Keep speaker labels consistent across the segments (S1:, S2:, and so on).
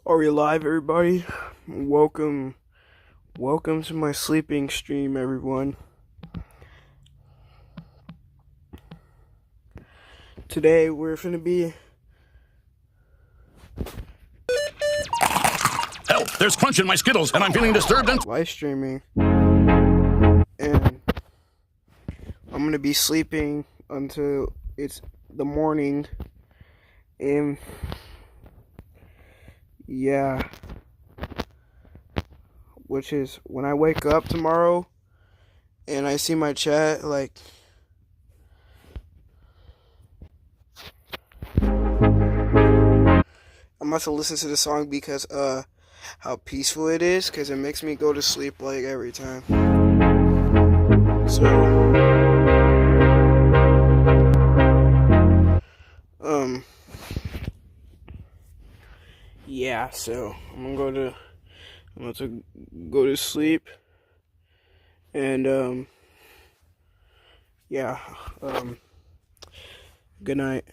S1: Are we live, everybody? Welcome to my sleeping stream, everyone. Today we're gonna be
S2: Help! There's crunch in my Skittles, and I'm feeling disturbed and
S1: live streaming, and I'm gonna be sleeping until it's the morning, and yeah, which is when I wake up tomorrow and I see my chat, like, I'm about to listen to the song because how peaceful it is, because it makes me go to sleep like every time. So yeah, so I'm about to go to sleep, and yeah, good night.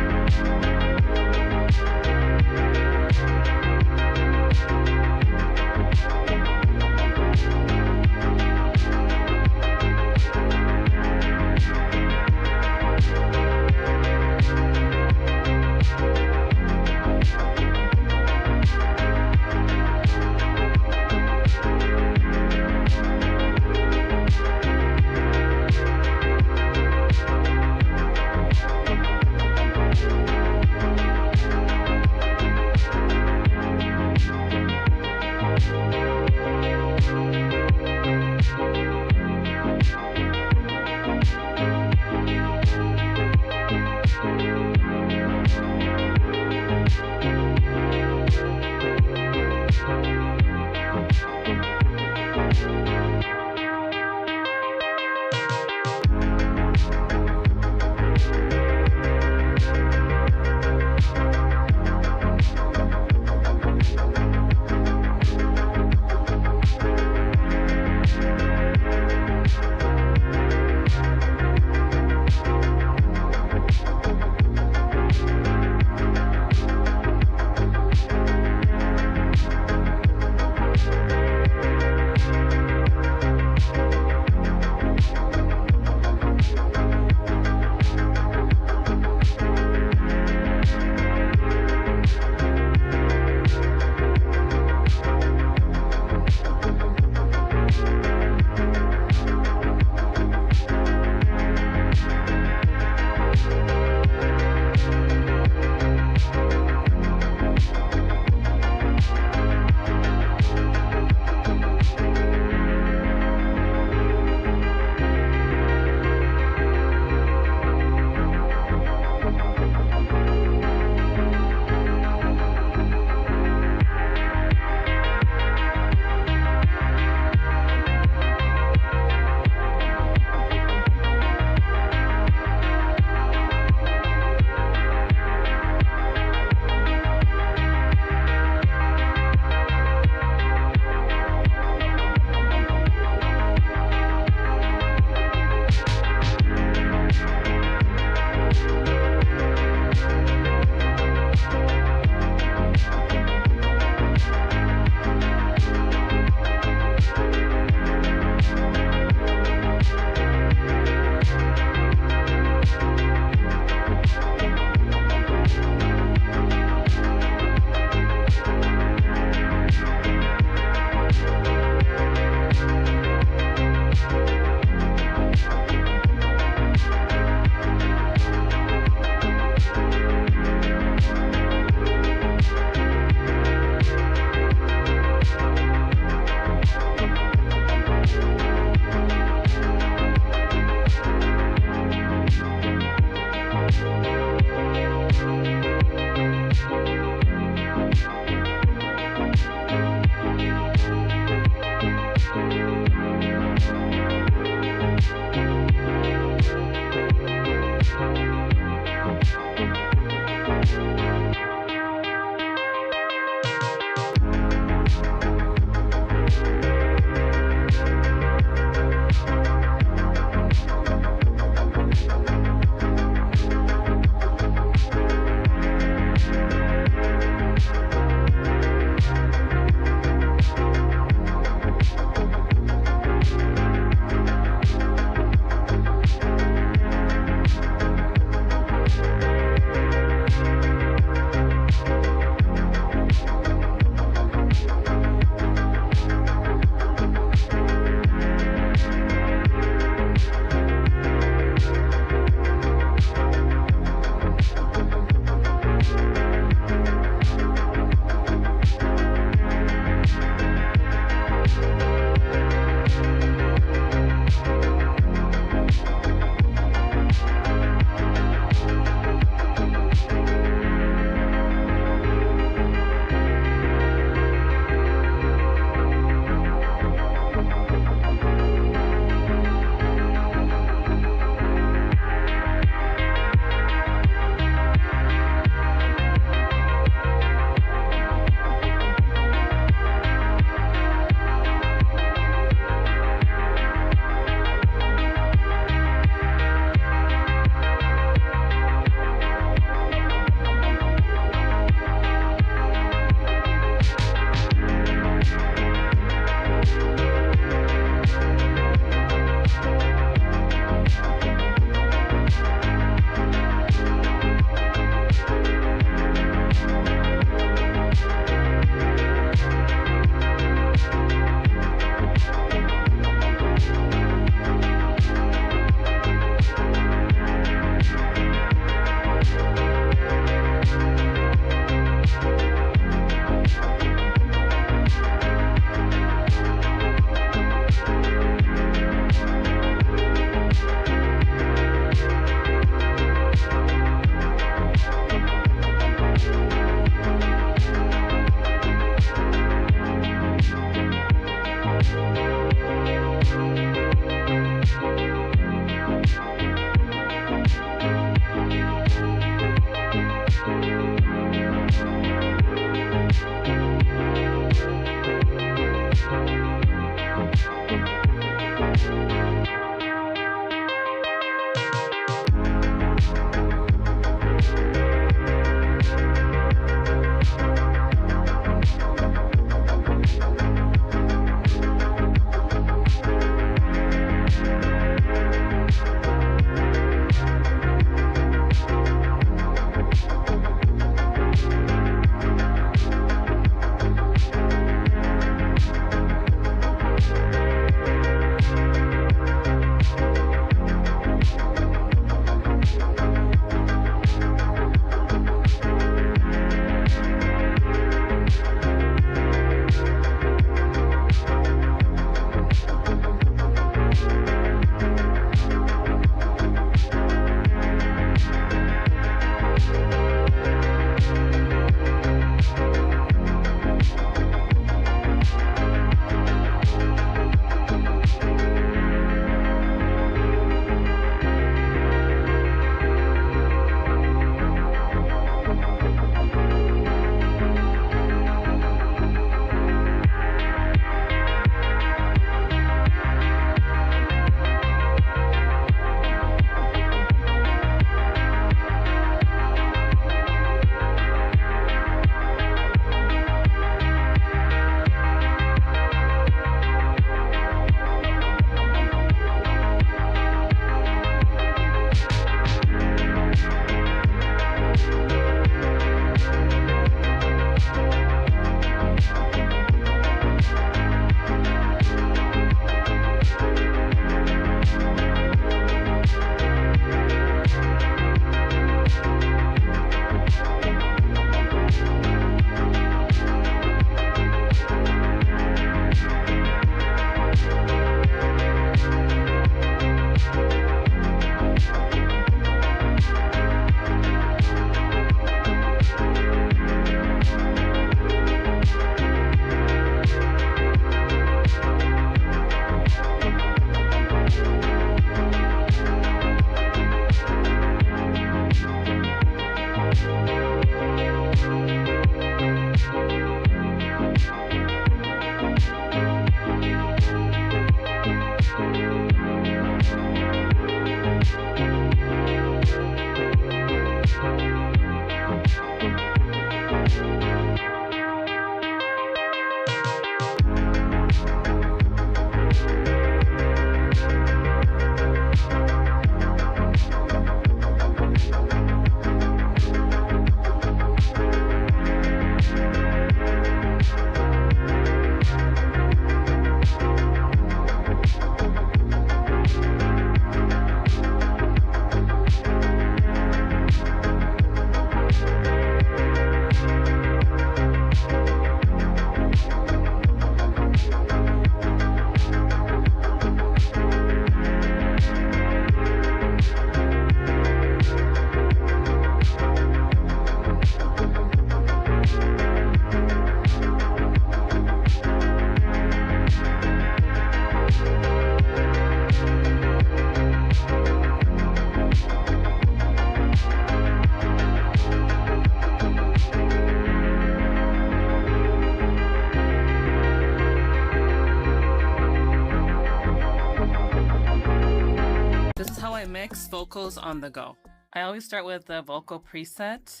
S3: I mix vocals on the go. I always start with the vocal preset.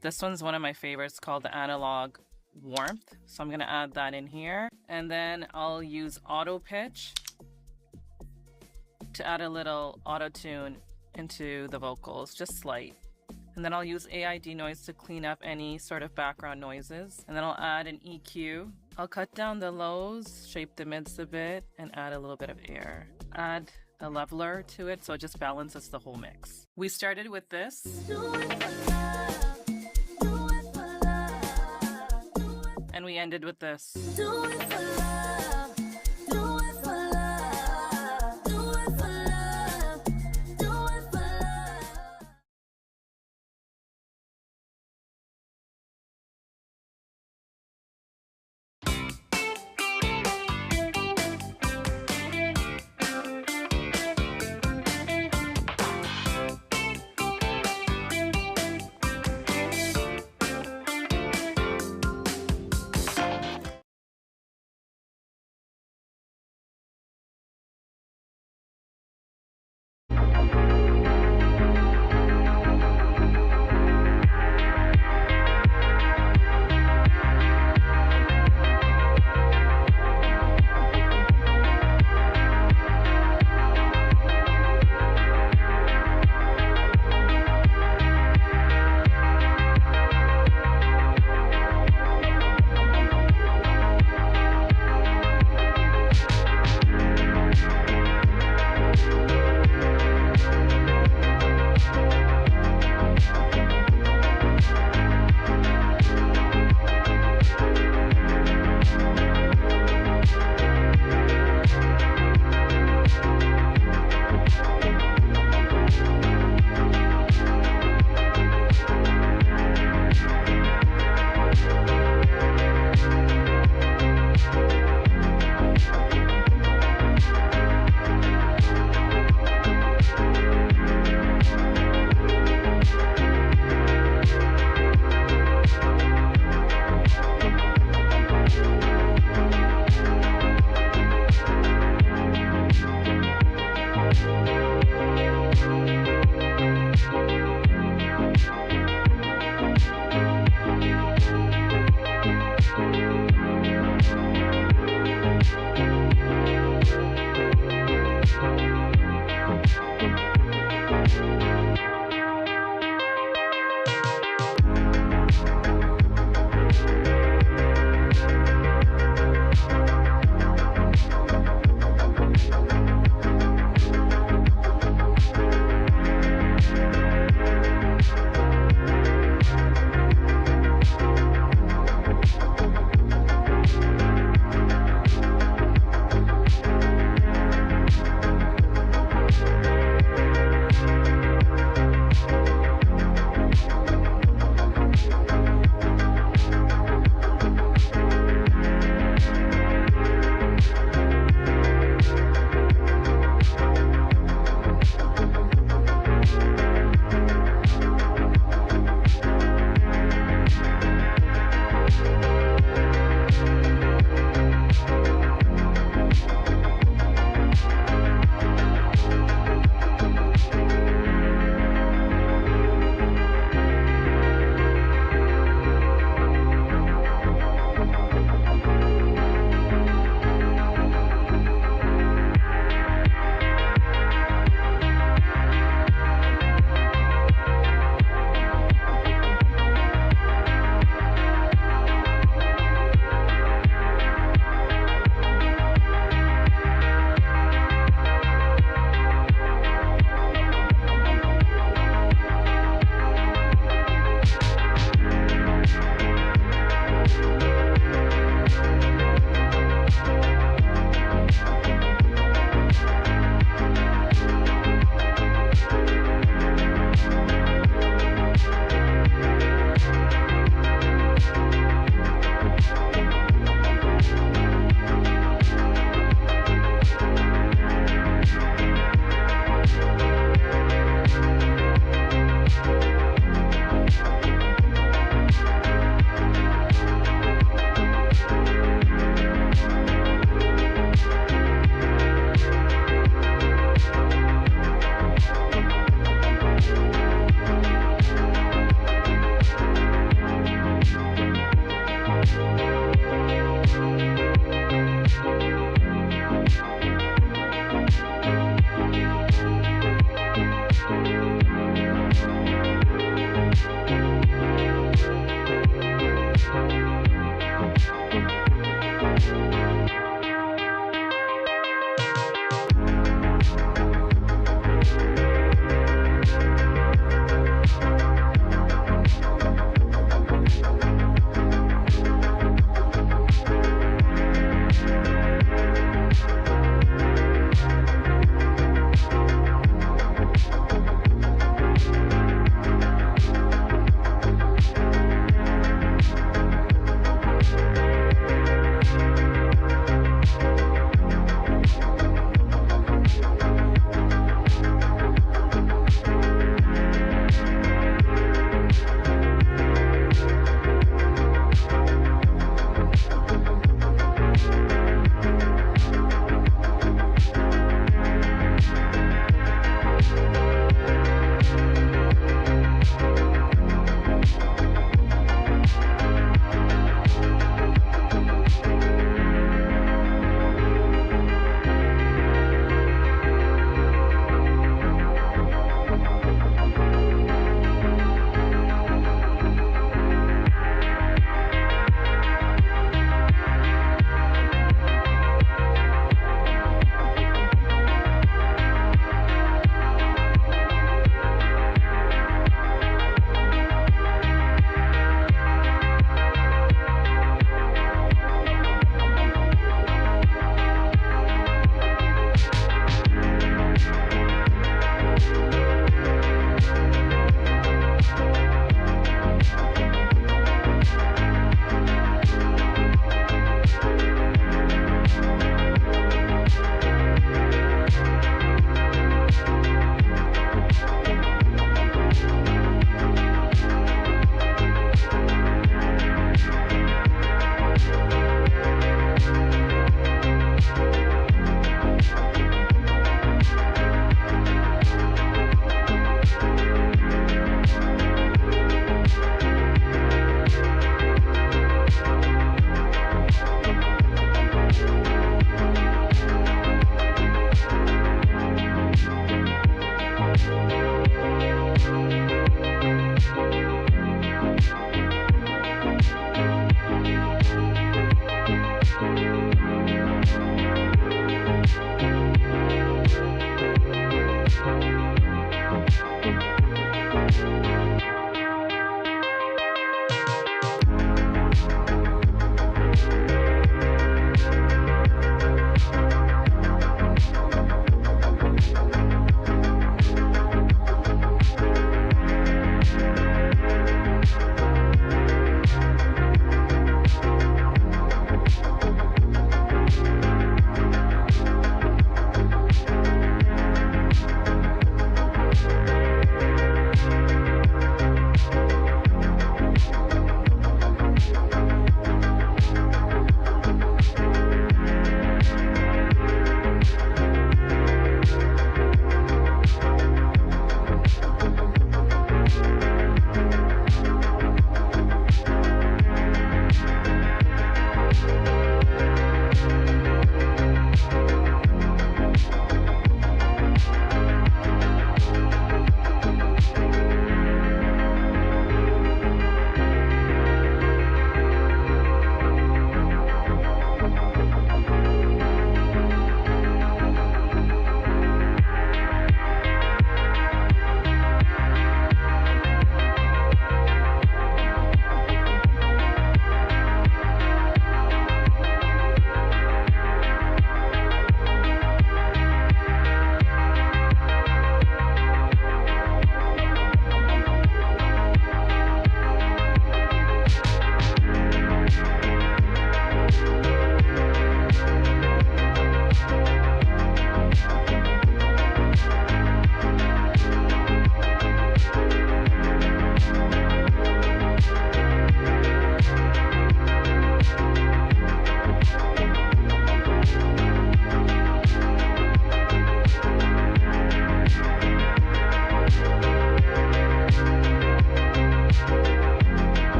S3: This one's one of my favorites called the Analog Warmth. So I'm gonna add that in here. And then I'll use auto pitch to add a little auto tune into the vocals, just slight. And then I'll use AI denoise to clean up any sort of background noises. And then I'll add an EQ. I'll cut down the lows, shape the mids a bit, and add a little bit of air. Add a leveler to it so it just balances the whole mix. We started with this. And we ended with this.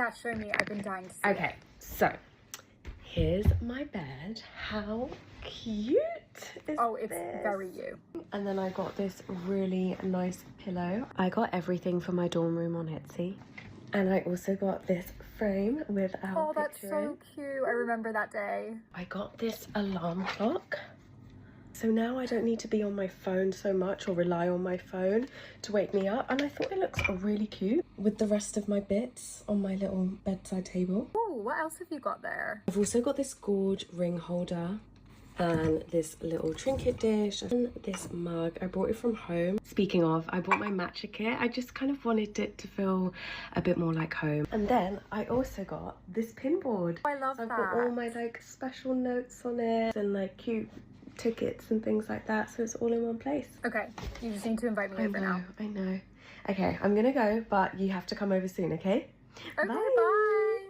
S4: Yeah, show me. I've been dying to see
S5: Okay, so here's my bed. How cute is
S4: Oh, it's
S5: this?
S4: very you.
S5: And then I got this really nice pillow. I got everything for my dorm room on Etsy. And I also got this frame with our
S4: Oh, that's
S5: picture
S4: so
S5: in.
S4: cute. I remember that day.
S5: I got this alarm clock. So now I don't need to be on my phone so much or rely on my phone to wake me up. And I thought it looks really cute with the rest of my bits on my little bedside table.
S4: Oh, what else have you got there?
S5: I've also got this gorge ring holder and this little trinket dish and this mug. I brought it from home. Speaking of, I bought my matcha kit. I just kind of wanted it to feel a bit more like home. And then I also got this pin board.
S4: I love
S5: I've
S4: that.
S5: got all my like special notes on it and like cute tickets and things like that, so it's all in one place.
S4: Okay, you just need to invite me over now.
S5: I know. Okay, I'm gonna go, but you have to come over soon, okay?
S4: Okay, bye.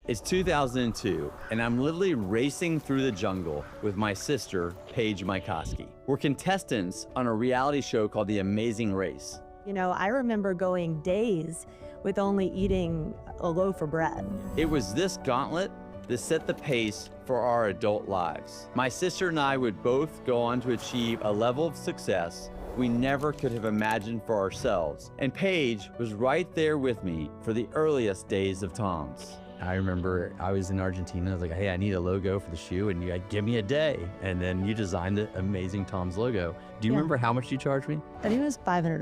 S6: It's 2002, and I'm literally racing through the jungle with my sister, Paige Mykoski. We're contestants on a reality show called The Amazing Race.
S7: You know, I remember going days with only eating a loaf of bread.
S6: It was this gauntlet that set the pace for our adult lives. My sister and I would both go on to achieve a level of success we never could have imagined for ourselves. And Paige was right there with me for the earliest days of Tom's. I remember I was in Argentina. I was like, hey, I need a logo for the shoe, and you like, give me a day. And then you designed the Amazing Tom's logo. Do you remember how much you charged me?
S7: I think it was $500.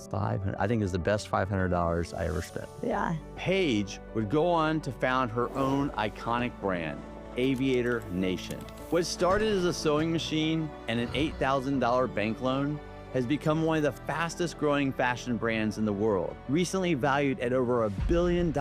S6: $500. I think it was the best $500 I ever spent.
S7: Yeah.
S6: Paige would go on to found her own iconic brand, Aviator Nation. What started as a sewing machine and an $8,000 bank loan has become one of the fastest growing fashion brands in the world, recently valued at over $1 billion.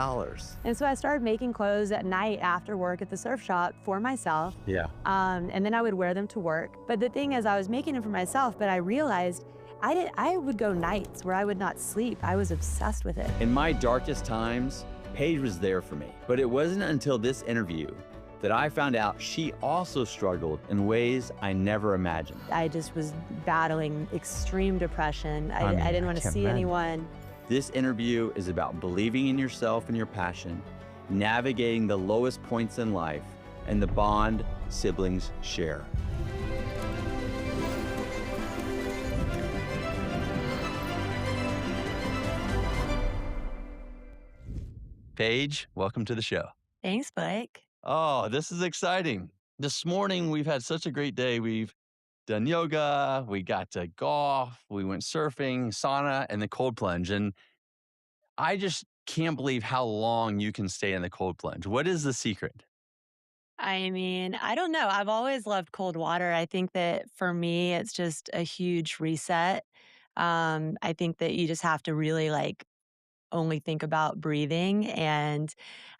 S7: And so I started making clothes at night after work at the surf shop for myself.
S6: Yeah.
S7: And then I would wear them to work. But the thing is, I was making them for myself, but I realized I would go nights where I would not sleep. I was obsessed with it.
S6: In my darkest times, Paige was there for me. But it wasn't until this interview that I found out she also struggled in ways I never imagined.
S7: I just was battling extreme depression. I didn't want to see anyone.
S6: This interview is about believing in yourself and your passion, navigating the lowest points in life, and the bond siblings share. Paige, welcome to the show.
S7: Thanks, Blake.
S6: Oh, this is exciting. This morning, we've had such a great day. We've done yoga, we got to golf, we went surfing, sauna, and the cold plunge. And I just can't believe how long you can stay in the cold plunge. What is the secret?
S7: I mean, I don't know. I've always loved cold water. I think that for me, it's just a huge reset. I think that you just have to really only think about breathing. And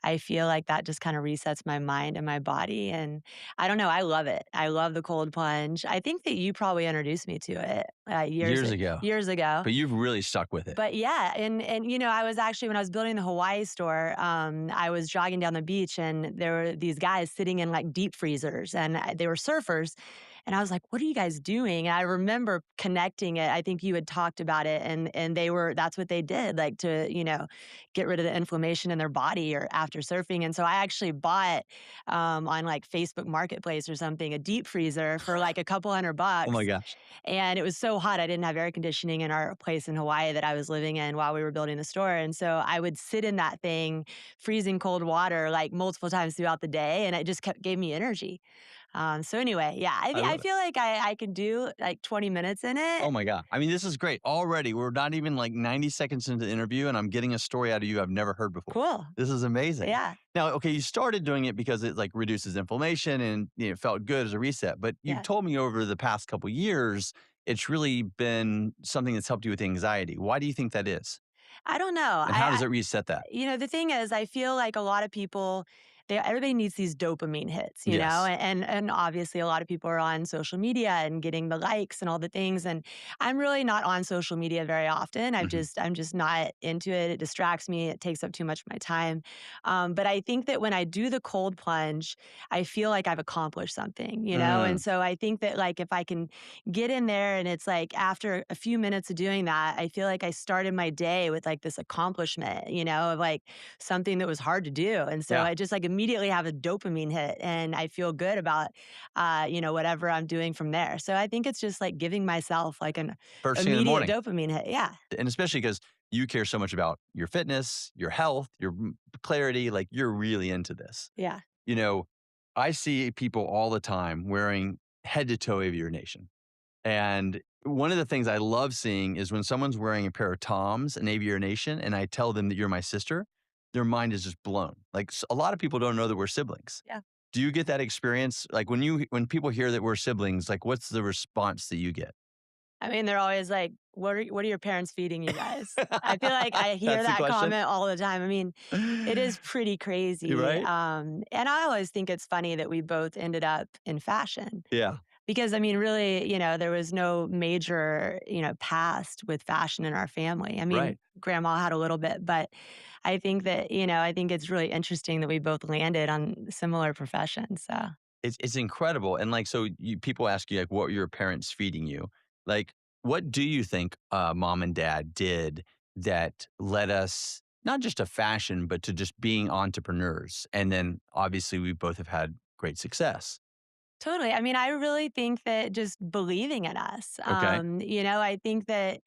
S7: I feel like that just kind of resets my mind and my body. And I don't know, I love it. I love the cold plunge. I think that you probably introduced me to it
S6: Years ago.
S7: Years ago.
S6: But you've really stuck with it.
S7: But yeah, and you know, I was actually when I was building the Hawaii store, I was jogging down the beach and there were these guys sitting in like deep freezers and they were surfers. And I was like, what are you guys doing? And I remember connecting it. I think you had talked about it and that's what they did, like to, you know, get rid of the inflammation in their body or after surfing. And so I actually bought on like Facebook Marketplace or something, a deep freezer for like a couple $100.
S6: Oh my gosh.
S7: And it was so hot. I didn't have air conditioning in our place in Hawaii that I was living in while we were building the store. And so I would sit in that thing, freezing cold water like multiple times throughout the day. And it just gave me energy. So anyway, yeah, I feel like I can do like 20 minutes in it.
S6: Oh my God. I mean, this is great. Already, we're not even like 90 seconds into the interview and I'm getting a story out of you I've never heard before.
S7: Cool.
S6: This is amazing.
S7: Yeah.
S6: Now, okay, you started doing it because it like reduces inflammation and it felt good as a reset. But you've told me over the past couple years, it's really been something that's helped you with anxiety. Why do you think that is?
S7: I don't know.
S6: And how does it reset that?
S7: You know, the thing is, I feel like a lot of people everybody needs these dopamine hits, you know,
S6: Yes.
S7: and obviously a lot of people are on social media and getting the likes and all the things. And I'm really not on social media very often.
S6: Mhm.
S7: I'm just not into it. It distracts me. It takes up too much of my time. But I think that when I do the cold plunge, I feel like I've accomplished something, you know? And
S6: Mm.
S7: so I think that like if I can get in there and it's like after a few minutes of doing that, I feel like I started my day with like this accomplishment, you know, of like something that was hard to do. And so
S6: Yeah.
S7: I just like immediately have a dopamine hit and I feel good about, you know, whatever I'm doing from there. So I think it's just like giving myself like an
S6: First thing in the
S7: immediate
S6: morning.
S7: dopamine hit. Yeah.
S6: And especially because you care so much about your fitness, your health, your clarity, like you're really into this.
S7: Yeah.
S6: You know, I see people all the time wearing head to toe Aviator Nation. And one of the things I love seeing is when someone's wearing a pair of Toms and Aviator Nation, and I tell them that you're my sister, their mind is just blown. Like a lot of people don't know that we're siblings.
S7: Yeah.
S6: Do you get that experience? Like when people hear that we're siblings, like what's the response that you get?
S7: I mean, they're always like, what are your parents feeding you guys? I feel like I hear
S6: That's the
S7: that
S6: question.
S7: comment all the time. I mean, it is pretty
S6: You're
S7: crazy.
S6: right.
S7: And I always think it's funny that we both ended up in fashion.
S6: Yeah.
S7: Because I mean, really, you know, there was no major, you know, past with fashion in our family. I mean,
S6: Right.
S7: grandma had a little bit, but I think that, you know, I think it's really interesting that we both landed on similar professions. So
S6: It's incredible. And like, so people ask you like, what were your parents feeding you? Like, what do you think mom and dad did that led us not just to fashion, but to just being entrepreneurs? And then obviously we both have had great success.
S7: totally. I mean, I really think that just believing in us,
S6: Okay.
S7: you know, I think that,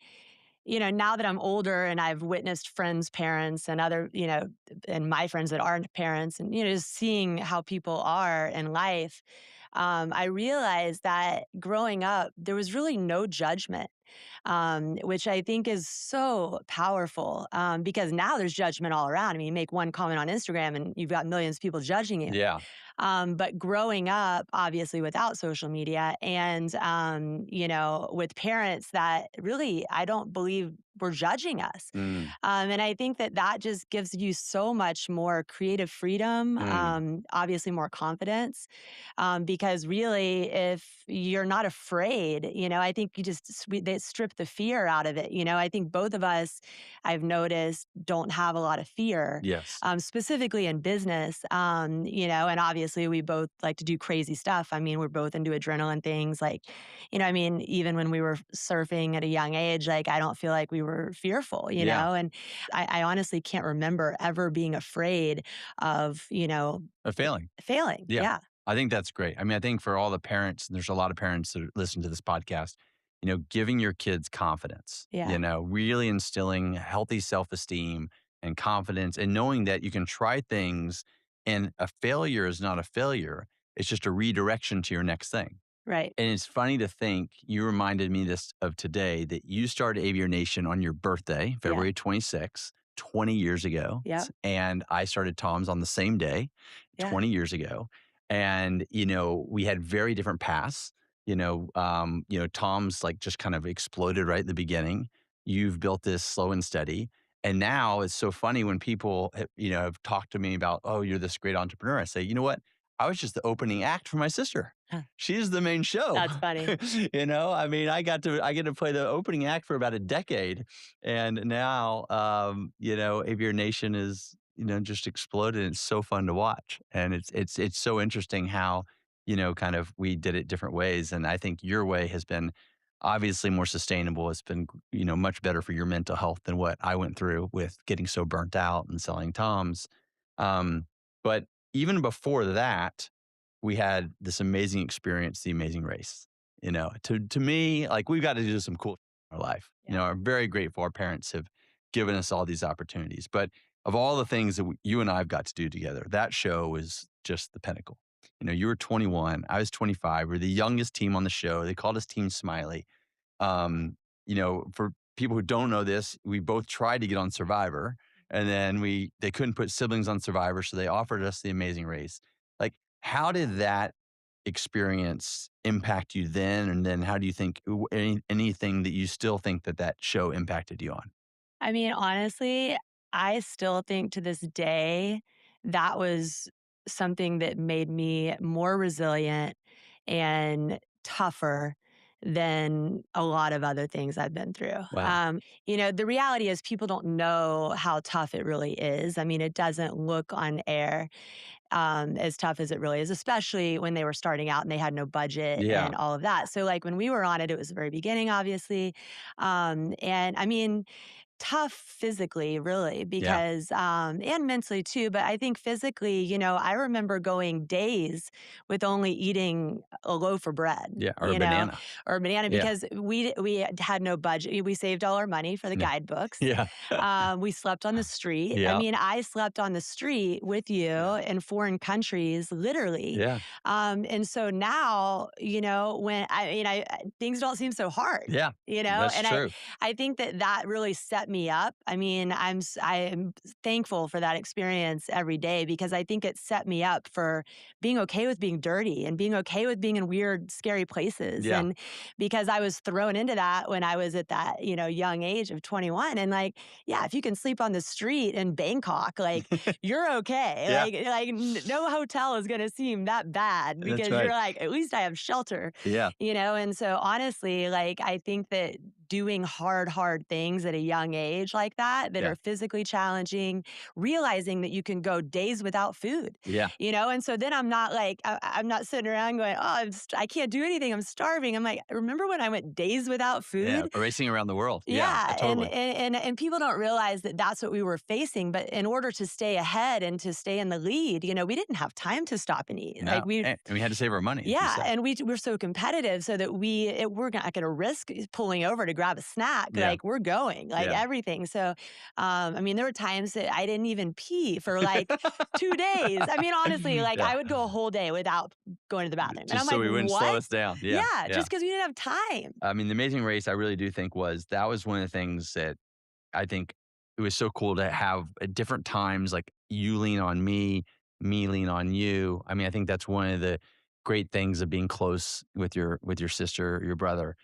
S7: you know, now that I'm older and I've witnessed friends' parents and other, you know, and my friends that aren't parents and, you know, just seeing how people are in life, I realized that growing up, there was really no judgment, which I think is so powerful because now there's judgment all around. I mean, you make one comment on Instagram and you've got millions of people judging you.
S6: Yeah.
S7: But growing up, obviously without social media and, you know, with parents that really, I don't believe were judging us.
S6: Mm,
S7: And I think that that just gives you so much more creative freedom,
S6: mm,
S7: obviously more confidence. Because really, if you're not afraid, you know, I think you just, they strip the fear out of it. You know, I think both of us, I've noticed, don't have a lot of fear
S6: yes.
S7: specifically in business, you know, and obviously we both like to do crazy stuff. I mean, we're both into adrenaline things. Like, you know, I mean, even when we were surfing at a young age, like, I don't feel like we were fearful, you
S6: Yeah.
S7: know, and I honestly can't remember ever being afraid of, you know,
S6: A failing.
S7: failing.
S6: Yeah.
S7: Yeah.
S6: I think that's great. I mean, I think for all the parents, and there's a lot of parents that listen to this podcast, you know, giving your kids confidence, you
S7: Yeah.
S6: know, really instilling healthy self esteem and confidence and knowing that you can try things and a failure is not a failure. It's just a redirection to your next thing.
S7: Right.
S6: And it's funny to think you reminded me this of today that you started Aviator Nation on your birthday,
S7: Yeah.
S6: February 26th, 20 years ago.
S7: Yeah.
S6: And I started Tom's on the same day,
S7: Yeah.
S6: 20 years ago. And, you know, we had very different paths. Tom's like just kind of exploded right at the beginning. You've built this slow and steady. And now it's so funny when people, have talked to me about, oh, you're this great entrepreneur. I say, you know what? I was just the opening act for my sister.
S7: Huh.
S6: She's the main show.
S7: That's funny.
S6: I mean, I get to play the opening act for about a decade. And now, Aviator Nation is, just exploded. It's so fun to watch. And it's so interesting how, kind of we did it different ways. And I think your way has been obviously more sustainable. It's been, much better for your mental health than what I went through with getting so burnt out and selling Toms. But even before that, we had this amazing experience, the Amazing Race. To me, like we've got to do some cool in our life.
S7: Yeah.
S6: I'm very grateful our parents have given us all these opportunities. But of all the things that you and I have got to do together, that show was just the pinnacle. You were 21, I was 25. We're the youngest team on the show. They called us Team Smiley. For people who don't know this, we both tried to get on Survivor, and then they couldn't put siblings on Survivor, so they offered us the Amazing Race. Like, how did that experience impact you then? And then how do you think anything that you still think that show impacted you on?
S7: I mean, honestly, I still think to this day that was something that made me more resilient and tougher than a lot of other things I've been through.
S6: Wow.
S7: The reality is people don't know how tough it really is. I mean, it doesn't look on air as tough as it really is, especially when they were starting out and they had no budget
S6: Yeah.
S7: and all of that. So, like when we were on it, it was the very beginning, obviously. And I mean, tough physically, really,
S6: Yeah.
S7: because, and mentally too. But I think physically, I remember going days with only eating a loaf of bread,
S6: Yeah. Or a banana.
S7: or a banana
S6: Yeah.
S7: because we had no budget. We saved all our money for the
S6: Yeah.
S7: guidebooks.
S6: Yeah.
S7: We slept on the street. I
S6: Yeah.
S7: mean, I slept on the street with you in foreign countries, literally.
S6: Yeah.
S7: And so now, when things don't seem so hard.
S6: Yeah. That's
S7: And
S6: true.
S7: I think that really set me up. I mean, I'm thankful for that experience every day because I think it set me up for being okay with being dirty and being okay with being in weird, scary places.
S6: Yeah.
S7: And because I was thrown into that when I was at that, young age of 21. And like, yeah, if you can sleep on the street in Bangkok, like you're okay.
S6: Yeah.
S7: No hotel is going to seem that bad
S6: That's
S7: because
S6: right.
S7: you're like, at least I have shelter.
S6: Yeah.
S7: And so honestly, like, I think that doing hard things at a young age like that
S6: Yeah.
S7: are physically challenging, realizing that you can go days without food,
S6: Yeah.
S7: and so then I'm not like, I'm not sitting around going, oh, I can't do anything. I'm starving. I'm like, remember when I went days without
S6: Yeah.
S7: food?
S6: Racing around the world.
S7: Yeah,
S6: Totally.
S7: and people don't realize that that's what we were facing. But in order to stay ahead and to stay in the lead, we didn't have time to stop and eat.
S6: No.
S7: Like
S6: And we had to save our money. As you
S7: yeah,
S6: said.
S7: and we're so competitive, so that we're not going to risk pulling over to grab a snack.
S6: Yeah.
S7: Like we're going, like
S6: Yeah.
S7: everything. So, I mean, there were times that I didn't even pee for like 2 days. I mean, honestly, like
S6: Yeah.
S7: I would go a whole day without going to the bathroom, and
S6: Just
S7: I'm
S6: so
S7: like,
S6: we wouldn't
S7: what?
S6: slow us down. Yeah.
S7: Just because we didn't have time.
S6: I mean, the Amazing Race, I really do think that was one of the things that I think it was so cool to have at different times, like you lean on me lean on you. I mean, I think that's one of the great things of being close with your sister, your brother.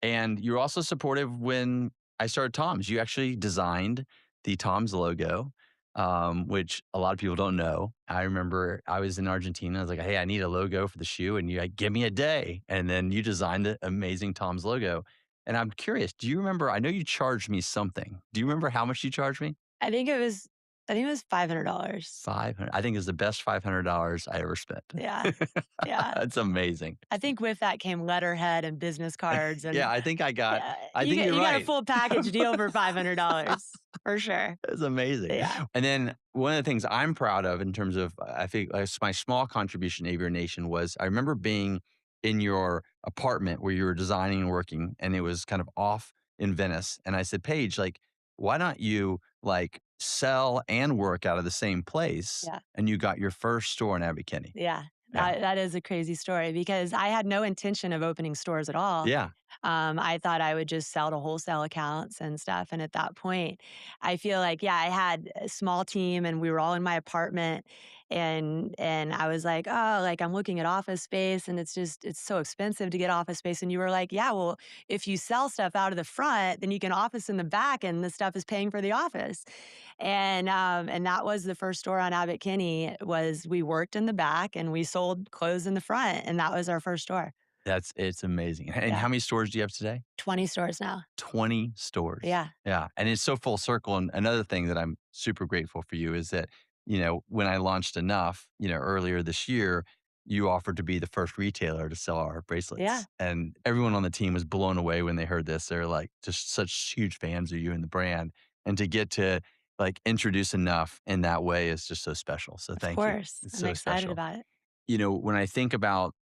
S6: And you're also supportive when I started Tom's. You actually designed the Tom's logo, which a lot of people don't know. I remember I was in Argentina. I was like, hey, I need a logo for the shoe. And you like, give me a day. And then you designed the amazing Tom's logo. And I'm curious, do you remember? I know you charged me something. Do you remember how much you charged me?
S7: I think it was $500.
S6: $500. I think it's the best $500 I ever spent.
S7: Yeah, yeah.
S6: That's amazing.
S7: I think with that came letterhead and business cards. And
S6: Yeah, I think I got.
S7: yeah,
S6: I think you're
S7: you got a
S6: right.
S7: full package deal for $500 for sure.
S6: That's amazing.
S7: Yeah.
S6: And then one of the things I'm proud of in terms of, I think my small contribution to Aviary Nation was I remember being in your apartment where you were designing and working, and it was kind of off in Venice. And I said, Paige, like, why don't you like sell and work out of the same place?
S7: Yeah.
S6: And you got your first store in Abbot Kinney.
S7: Yeah.
S6: Yeah.
S7: That is a crazy story because I had no intention of opening stores at all.
S6: Yeah.
S7: I thought I would just sell to wholesale accounts and stuff. And at that point, I feel like, I had a small team and we were all in my apartment. And I was like, oh, like I'm looking at office space and it's so expensive to get office space. And you were like, yeah, well, if you sell stuff out of the front, then you can office in the back and the stuff is paying for the office. And that was the first store on Abbot Kinney. Was we worked in the back and we sold clothes in the front, and that was our first store.
S6: It's amazing. And
S7: Yeah.
S6: how many stores do you have today?
S7: 20 stores now.
S6: 20 stores.
S7: Yeah.
S6: Yeah. And it's so full circle. And another thing that I'm super grateful for you is that, when I launched Enough, earlier this year, you offered to be the first retailer to sell our bracelets.
S7: Yeah.
S6: And everyone on the team was blown away when they heard this. They're like just such huge fans of you and the brand. And to get to like introduce Enough in that way is just so special. So thank you.
S7: Of course.
S6: It's
S7: I'm
S6: so
S7: excited
S6: special.
S7: about it.
S6: When I think about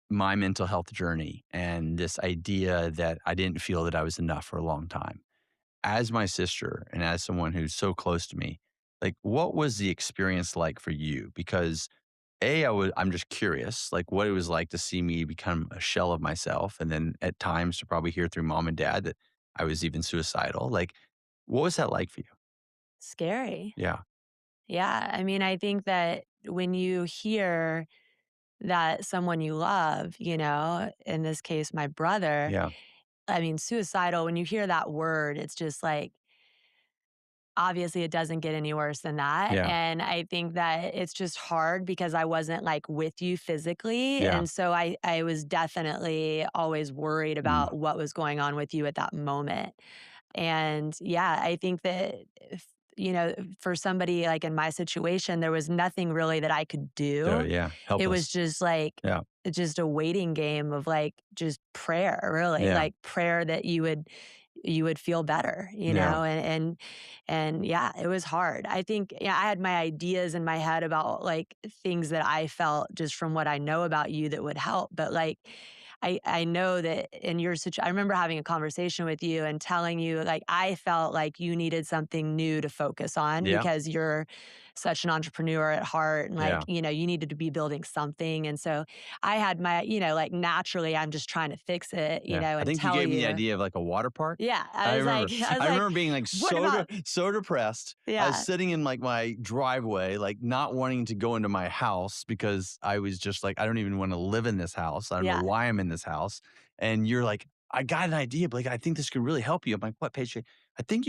S6: my mental health journey and this idea that I didn't feel that I was enough for a long time, as my sister and as someone who's so close to me, like what was the experience like for you? Because I'm just curious, like what it was like to see me become a shell of myself. And then at times to probably hear through mom and dad that I was even suicidal. Like, what was that like for you?
S7: Scary.
S6: Yeah.
S7: Yeah. I mean, I think that when you hear that someone you love, in this case, my brother,
S6: Yeah.
S7: I mean, suicidal, when you hear that word, it's just like, obviously it doesn't get any worse than that.
S6: Yeah.
S7: And I think that it's just hard because I wasn't like with you physically.
S6: Yeah.
S7: And so I was definitely always worried
S6: Mm.
S7: about what was going on with you at that moment. And yeah, I think that, if, for somebody like in my situation, there was nothing really that I could
S6: So
S7: do.
S6: yeah,
S7: It was
S6: helpless.
S7: just like,
S6: Yeah.
S7: just a waiting game of like just prayer, really,
S6: Yeah.
S7: like prayer that you would feel better,
S6: Yeah.
S7: and yeah, it was hard. I think, yeah, I had my ideas in my head about like things that I felt just from what I know about you that would help, but like I know that in your situation, I remember having a conversation with you and telling you like I felt like you needed something new to focus on
S6: Yeah.
S7: because you're such an entrepreneur at heart and like
S6: Yeah.
S7: you needed to be building something. And so I had my, like naturally I'm just trying to fix it,
S6: Yeah. I
S7: and
S6: think you
S7: tell
S6: gave me the
S7: you.
S6: idea of like a water park.
S7: Yeah,
S6: I remember.
S7: I was
S6: I
S7: like,
S6: remember being like
S7: what about?
S6: so depressed. I was
S7: Yeah,
S6: sitting in like my driveway, like not wanting to go into my house because I was just like, I don't even want to live in this house. I don't know
S7: yeah,
S6: why I'm in this house. And you're like, I got an idea, but like, I think this could really help you. I'm like, what, Paige? I think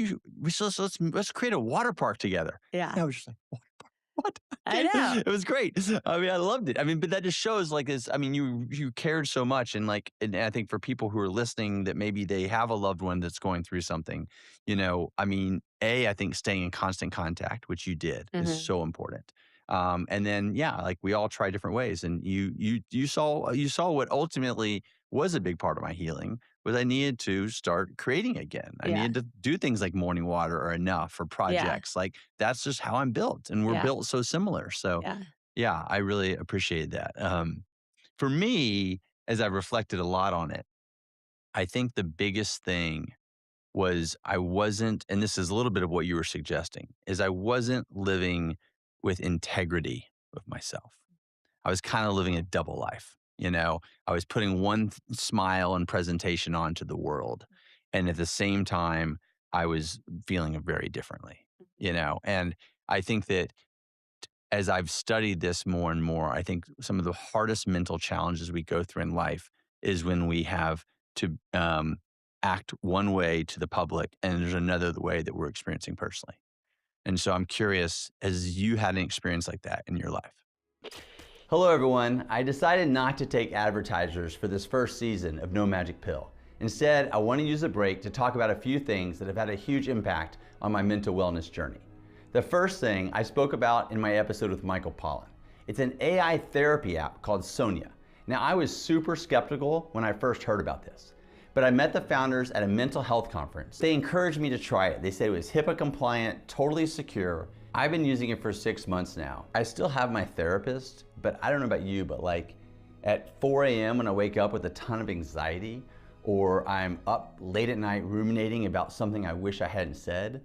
S6: let's create a water park together.
S7: yeah.
S6: And I was just like, water park. What?
S7: I know.
S6: It was great. I mean, I loved it. I mean, but that just shows like this. I mean, you cared so much, and like, and I think for people who are listening that maybe they have a loved one that's going through something, I mean, I think staying in constant contact, which you did, is
S7: Hmm.
S6: so important. And then, yeah, like we all try different ways, and you saw what ultimately was a big part of my healing was I needed to start creating again. I
S7: Yeah,
S6: needed to do things like morning water or enough for
S7: yeah,
S6: projects. Like that's just how I'm built, and we're
S7: yeah,
S6: built so similar. So,
S7: yeah,
S6: yeah, I really appreciate that. For me, as I reflected a lot on it, I think the biggest thing was I wasn't, and this is a little bit of what you were suggesting, is I wasn't living with integrity with myself. I was kind of living a double life. I was putting one smile and presentation onto the world. And at the same time, I was feeling very differently. And I think that as I've studied this more and more, I think some of the hardest mental challenges we go through in life is when we have to act one way to the public and there's another way that we're experiencing personally. And so I'm curious, has you had an experience like that in your life? Hello, everyone. I decided not to take advertisers for this first season of No Magic Pill. Instead, I want to use a break to talk about a few things that have had a huge impact on my mental wellness journey. The first thing I spoke about in my episode with Michael Pollan. It's an AI therapy app called Sonia. Now, I was super skeptical when I first heard about this, but I met the founders at a mental health conference. They encouraged me to try it. They said it was HIPAA compliant, totally secure. I've been using it for 6 months now. I still have my therapist, but I don't know about you, but like at 4 a.m. when I wake up with a ton of anxiety, or I'm up late at night ruminating about something I wish I hadn't said,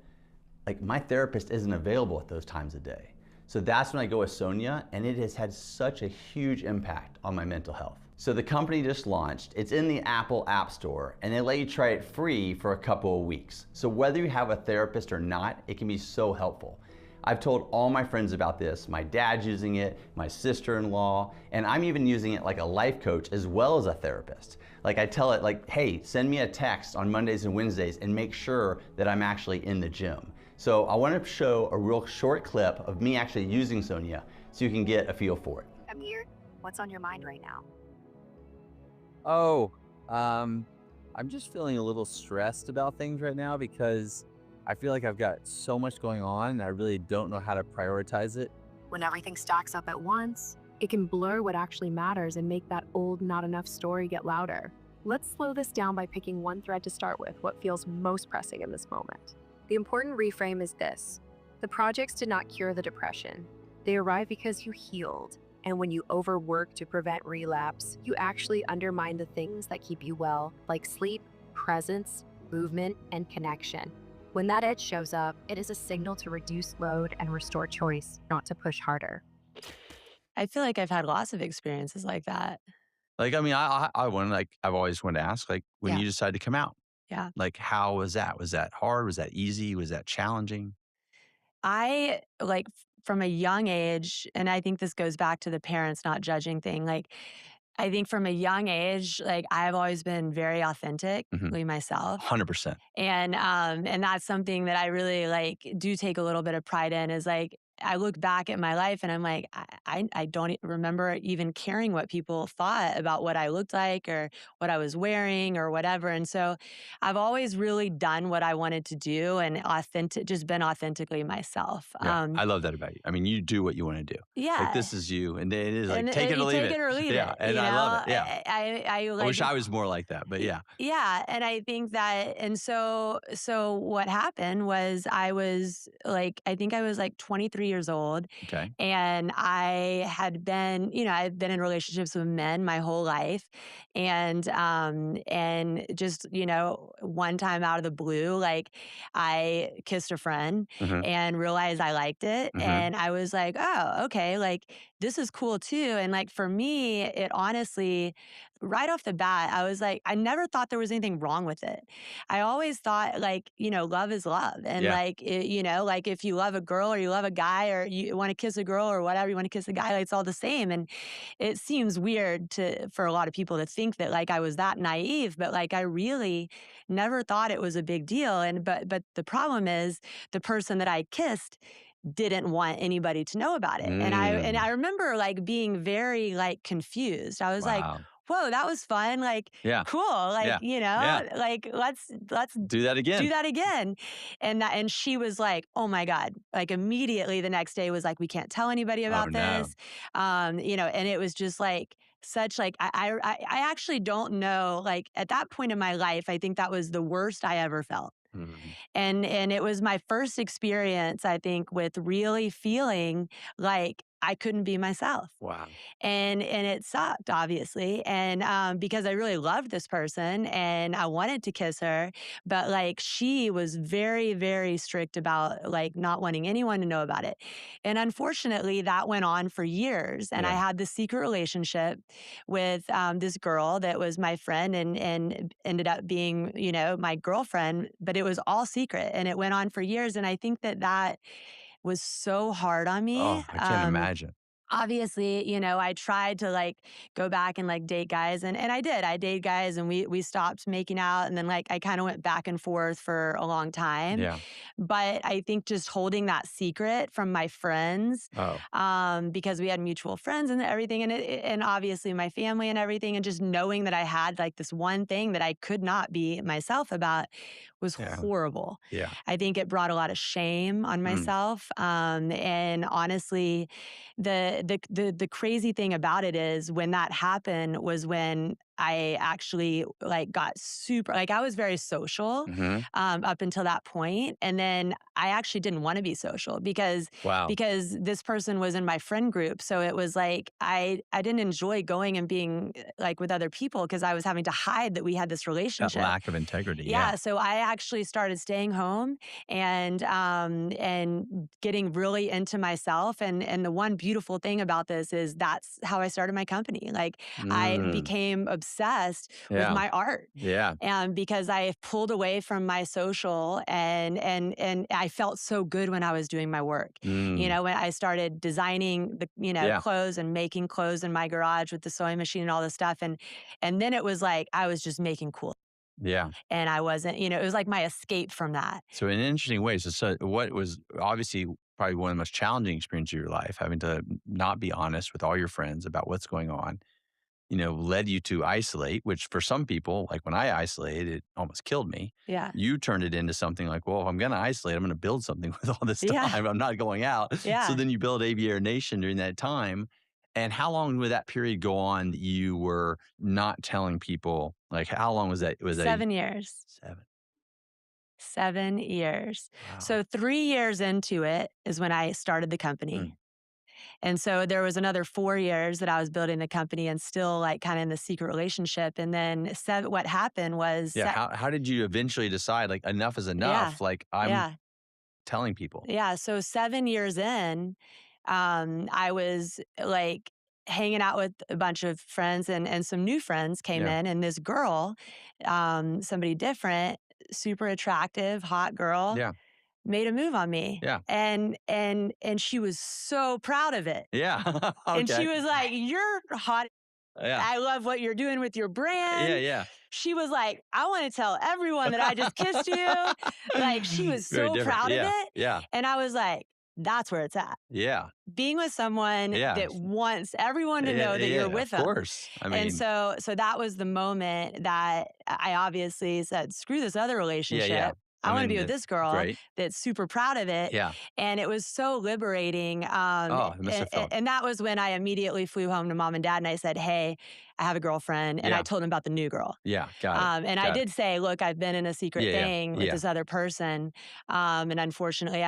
S6: like my therapist isn't available at those times of day. So that's when I go with Sonia, and it has had such a huge impact on my mental health. So the company just launched, it's in the Apple App Store, and they let you try it free for a couple of weeks. So whether you have a therapist or not, it can be so helpful. I've told all my friends about this. My dad's using it, my sister-in-law, and I'm even using it like a life coach as well as a therapist. Like I tell it like, hey, send me a text on Mondays and Wednesdays and make sure that I'm actually in the gym. So I want to show a real short clip of me actually using Sonia so you can get a feel for it.
S8: Amir, what's on your mind right now?
S6: Oh, I'm just feeling a little stressed about things right now because I feel like I've got so much going on and I really don't know how to prioritize it.
S8: When everything stacks up at once, it can blur what actually matters and make that old not enough story get louder. Let's slow this down by picking one thread to start with, what feels most pressing in this moment. The important reframe is this. The projects did not cure the depression. They arrived because you healed. And when you overwork to prevent relapse, you actually undermine the things that keep you well, like sleep, presence, movement, and connection. When that edge shows up, it is a signal to reduce load and restore choice, not to push harder.
S7: I feel like I've had lots of experiences like that.
S6: Like, I mean, I've always wanted to ask, like, when
S7: Yeah.
S6: you decided to come out,
S7: Yeah.
S6: like, how was that? Was that hard? Was that easy? Was that challenging?
S7: I from a young age, and I think this goes back to the parents not judging thing. Like I think from a young age, like I've always been very
S6: Mhm.
S7: authentically myself.
S6: 100%.
S7: And that's something that I really like do take a little bit of pride in is like I look back at my life and I'm like, I don't remember even caring what people thought about what I looked like or what I was wearing or whatever. And so I've always really done what I wanted to do and just been authentically myself.
S6: Yeah, I love that about you. I mean, you do what you want to do. Like,
S7: Yeah.
S6: this is you, and it is like,
S7: And
S6: take it or
S7: you
S6: leave
S7: take
S6: it.
S7: it or leave
S6: Yeah,
S7: it.
S6: and
S7: You
S6: I love
S7: know,
S6: it. Yeah.
S7: I
S6: I wish
S7: like
S6: I was more like that, but yeah.
S7: yeah, and I think that and so what happened was I was like I think I was like 23 years old
S6: Okay.
S7: and I had been, I've been in relationships with men my whole life and just, one time out of the blue like I kissed a friend
S6: Mhm.
S7: and realized I liked it
S6: Mhm.
S7: and I was like, "Oh, okay, like this is cool too." And like for me, it honestly right off the bat, I was like, I never thought there was anything wrong with it. I always thought, like, love is love. And,
S6: Yeah.
S7: like, like if you love a girl or you love a guy or you want to kiss a girl or whatever, you want to kiss a guy, like, it's all the same. And it seems weird for a lot of people to think that, like, I was that naive, but, like, I really never thought it was a big deal. But the problem is the person that I kissed didn't want anybody to know about it. And I
S6: Mm.
S7: remember like being very like confused. I was like,
S6: Wow.
S7: whoa, that was fun. Like,
S6: Yeah.
S7: cool. Like,
S6: Yeah. Yeah.
S7: like let's
S6: Do that
S7: do
S6: again.
S7: that again. And she was like, oh my God. Like immediately the next day was like, we can't tell anybody
S6: Oh,
S7: about
S6: no.
S7: this. And it was just like such like I actually don't know. Like at that point in my life, I think that was the worst I ever felt.
S6: Mhm.
S7: And it was my first experience, I think, with really feeling like I couldn't be myself.
S6: Wow.
S7: And it sucked, obviously. And because I really loved this person and I wanted to kiss her, but like she was very, very strict about like not wanting anyone to know about it. And unfortunately, that went on for years. And I
S6: Yeah.
S7: had this secret relationship with this girl that was my friend and ended up being, my girlfriend, but it was all secret and it went on for years. And I think that was so hard on me.
S6: Oh, I can't imagine.
S7: Obviously, I tried to like go back and like date guys and I did. I dated guys and we stopped making out and then like I kind of went back and forth for a long time.
S6: Yeah.
S7: But I think just holding that secret from my friends,
S6: Oh,
S7: because we had mutual friends and everything, and obviously my family and everything, and just knowing that I had like this one thing that I could not be myself about was
S6: yeah.
S7: horrible.
S6: Yeah.
S7: I think it brought a lot of shame on
S6: Mm.
S7: myself. And honestly, the crazy thing about it is when that happened was when I actually like got super like I was very social
S6: Mhm.
S7: up until that point, and then I actually didn't want to be social
S6: Wow.
S7: because this person was in my friend group, so it was like I didn't enjoy going and being like with other people because I was having to hide that we had this
S6: That
S7: relationship.
S6: lack of integrity. Yeah.
S7: Yeah, so I actually started staying home and getting really into myself. And the one beautiful thing about this is that's how I started my company. Like I
S6: Mm.
S7: became obsessed with
S6: Yeah.
S7: my art.
S6: Yeah.
S7: And because I pulled away from my social and I felt so good when I was doing my work.
S6: Mm.
S7: When I started designing the,
S6: Yeah.
S7: clothes and making clothes in my garage with the sewing machine and all this stuff. And then it was like I was just making cool
S6: Yeah.
S7: and I wasn't, it was like my escape from that.
S6: So in interesting ways, so what was obviously probably one of the most challenging experiences of your life, having to not be honest with all your friends about what's going on, led you to isolate, which for some people, like when I isolated, it almost killed me.
S7: Yeah.
S6: You turned it into something like, well, if I'm going to isolate, I'm going to build something with all this
S7: Yeah.
S6: time. I'm not going out.
S7: Yeah.
S6: So then you build Aviator Nation during that time. And how long would that period go on that you were not telling people? Like, how long was that? Was that
S7: 7 years.
S6: 7?
S7: 7 years.
S6: Wow.
S7: So 3 years into it is when I started the company.
S6: Mm.
S7: And so there was another 4 years that I was building the company and still like kind of in the secret relationship. And then what happened was,
S6: Yeah. How did you eventually decide, like, enough is enough? Like, I'm
S7: yeah,
S6: telling people.
S7: yeah. So 7 years in, I was like hanging out with a bunch of friends and some new friends came
S6: Yeah.
S7: in and this girl, somebody different, super attractive, hot girl,
S6: Yeah.
S7: made a move on me.
S6: Yeah.
S7: And she was so proud of it.
S6: Yeah.
S7: And she
S6: Okay.
S7: was like, "You're hot
S6: Yeah.
S7: I love what you're doing with your brand.
S6: Yeah, yeah.
S7: She was like, I want to tell everyone that I just kissed you. Like, she was
S6: Very
S7: so
S6: different.
S7: proud of
S6: Yeah,
S7: it.
S6: yeah,
S7: And I was like, that's where it's at.
S6: yeah,
S7: Being with someone
S6: yeah.
S7: that wants everyone to know that
S6: Yeah,
S7: you're with
S6: of
S7: them.
S6: course. I mean,
S7: And so that was the moment that I obviously said, screw this other
S6: yeah,
S7: relationship.
S6: yeah.
S7: I want to
S6: mean,
S7: be with this girl
S6: great.
S7: that's super proud of it.
S6: Yeah.
S7: And it was so liberating.
S6: Oh, it must have felt.
S7: And that was when I immediately flew home to mom and dad and I said, hey, I have a girlfriend. And I
S6: Yeah.
S7: told them about the new girl.
S6: Yeah, got it.
S7: And I
S6: got it.
S7: did say, look, I've been in a secret
S6: Yeah, yeah,
S7: thing with
S6: yeah.
S7: this other person. And unfortunately,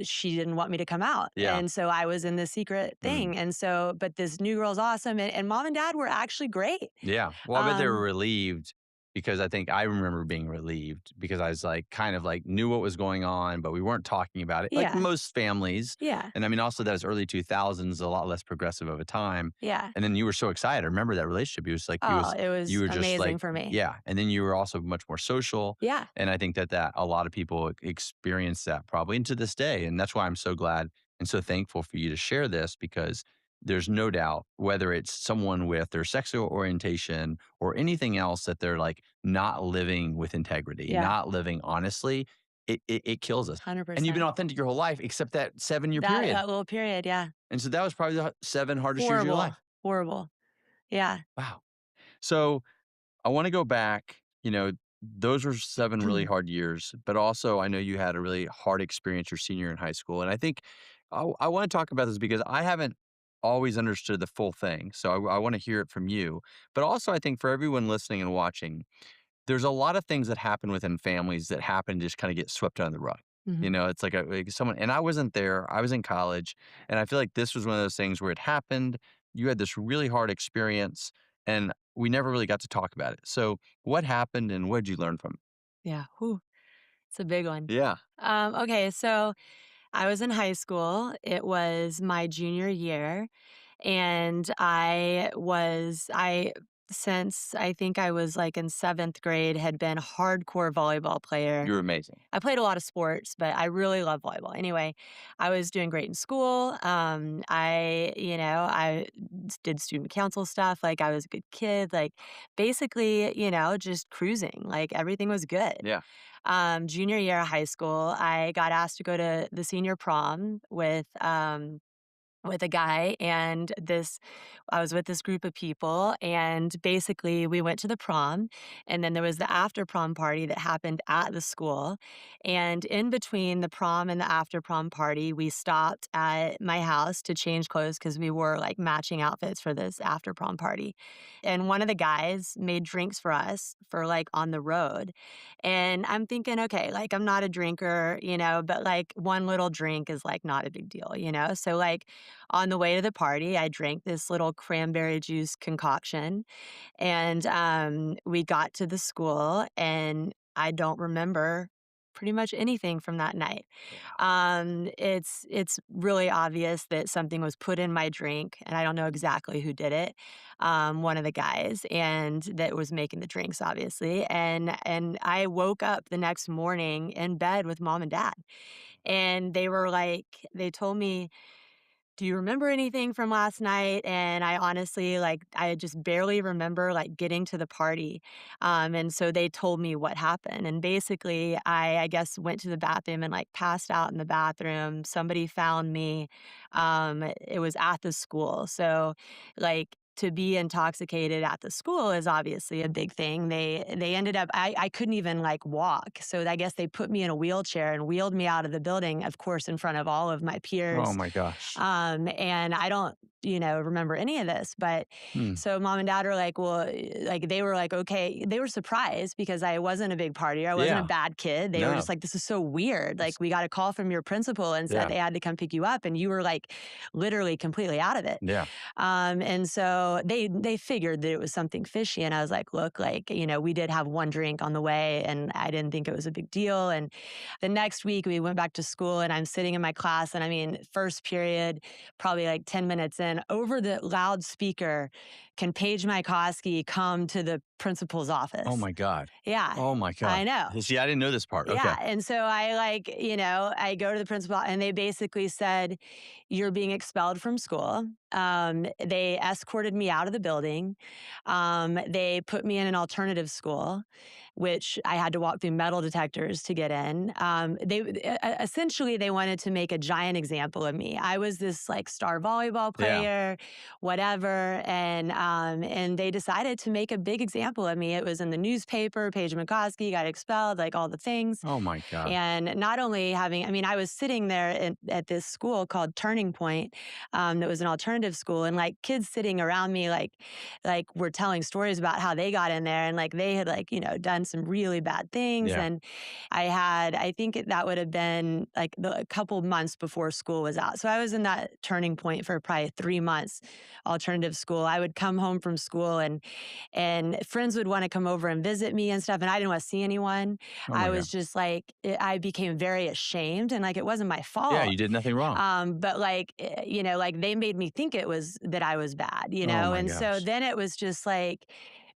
S7: she didn't want me to come out.
S6: Yeah.
S7: And so I was in this secret thing. And so, but this new girl's awesome. And mom and dad were actually great.
S6: Yeah. Well, I bet they were
S7: Um,
S6: relieved because I think I remember being relieved because I was like, kind of like knew what was going on, but we weren't talking about it. Like
S7: Yeah.
S6: most families.
S7: Yeah.
S6: And I mean, also that was early 2000s, a lot less progressive of a time.
S7: Yeah.
S6: And then you were so excited. I remember that relationship. It was like,
S7: Oh, it was
S6: you were just
S7: amazing
S6: like,
S7: for me.
S6: yeah. And then you were also much more social.
S7: Yeah.
S6: And I think that a lot of people experience that probably into this day. And that's why I'm so glad and so thankful for you to share this because there's no doubt whether it's someone with their sexual orientation or anything else that they're like not living with integrity,
S7: Yeah.
S6: not living honestly, it kills us.
S7: 100%.
S6: And you've been authentic your whole life except that 7-year
S7: that,
S6: period.
S7: that little period. Yeah.
S6: And so that was probably the 7 hardest years of your
S7: Horrible.
S6: life.
S7: Horrible. Yeah.
S6: Wow. So I want to go back, those were 7 really hard years, but also I know you had a really hard experience your senior year in high school. And I think I want to talk about this because I haven't always understood the full thing. So I want to hear it from you. But also I think for everyone listening and watching, there's a lot of things that happen within families that happen to just kind of get swept under the rug.
S7: Mhm.
S6: It's like someone, and I wasn't there. I was in college, and I feel like this was one of those things where it happened. You had this really hard experience, and we never really got to talk about it. So, what happened, and what did you learn from
S7: Yeah. Whew. It's a big one.
S6: it? Yeah,
S7: Okay. So I was in high school. It was my junior year. And since I think I was like in 7th grade, had been a hardcore volleyball player.
S6: you're amazing.
S7: I played a lot of sports, but I really love volleyball. Anyway, I was doing great in school. I did student council stuff. Like I was a good kid. Like basically, just cruising. Like everything was good.
S6: Yeah,
S7: Junior year of high school, I got asked to go to the senior prom with a guy, and I was with this group of people, and basically we went to the prom, and then there was the after prom party that happened at the school. And in between the prom and the after prom party, we stopped at my house to change clothes because we wore like matching outfits for this after prom party. And one of the guys made drinks for us for like on the road. And I'm thinking, okay, like I'm not a drinker, but like one little drink is like not a big deal, So like on the way to the party, I drank this little cranberry juice concoction, and we got to the school, and I don't remember pretty much anything from that night. It's really obvious that something was put in my drink, and I don't know exactly who did it. One of the guys, and that was making the drinks, obviously. And I woke up the next morning in bed with mom and dad, and they told me, do you remember anything from last night? And I honestly, I just barely remember getting to the party. And so they told me what happened. And basically, I guess went to the bathroom and passed out in the bathroom. Somebody found me. It was at the school. So to be intoxicated at the school is obviously a big thing. They ended up, I couldn't even walk. So I guess they put me in a wheelchair and wheeled me out of the building, of course, in front of all of my peers.
S6: Oh my gosh.
S7: And I don't, remember any of this. But so mom and dad were they were okay. They were surprised because I wasn't a big partier. I wasn't
S6: Yeah.
S7: a bad kid. They were
S6: No.
S7: just this is so weird. We got a call from your principal and said
S6: Yeah.
S7: they had to come pick you up, and you were literally completely out of it.
S6: Yeah.
S7: And so they figured that it was something fishy. And I was look, we did have one drink on the way, and I didn't think it was a big deal. And the next week we went back to school, and I'm sitting in my class, and first period, probably 10 minutes in, over the loudspeaker can Paige Mykoski come to the principal's office?
S6: Oh my God.
S7: Yeah.
S6: Oh my God.
S7: I know.
S6: See, I didn't know this part.
S7: Yeah.
S6: Okay.
S7: And so I go to the principal and they basically said, you're being expelled from school. They escorted me out of the building. They put me in an alternative school, which I had to walk through metal detectors to get in. Essentially they wanted to make a giant example of me. I was this like star volleyball player, whatever, and they decided to make a big example of me. It was in the newspaper. Paige Mykoski got expelled, like all the things.
S6: Oh my God.
S7: And not only I was sitting there at this school called Turning Point, that was an alternative school, and like kids sitting around me, like were telling stories about how they got in there, and like they had done some really bad things.
S6: Yeah.
S7: And I think that would have been like a couple months before school was out. So I was in that Turning Point for probably 3 months, alternative school. I would come home from school and friends would want to come over and visit me and stuff, and I didn't want to see anyone.
S6: Oh my
S7: I was
S6: God.
S7: just like, I became very ashamed, and like it wasn't my fault.
S6: Yeah, you did nothing wrong.
S7: But like they made me think it was that I was bad,
S6: my
S7: and so
S6: gosh.
S7: then it was just like,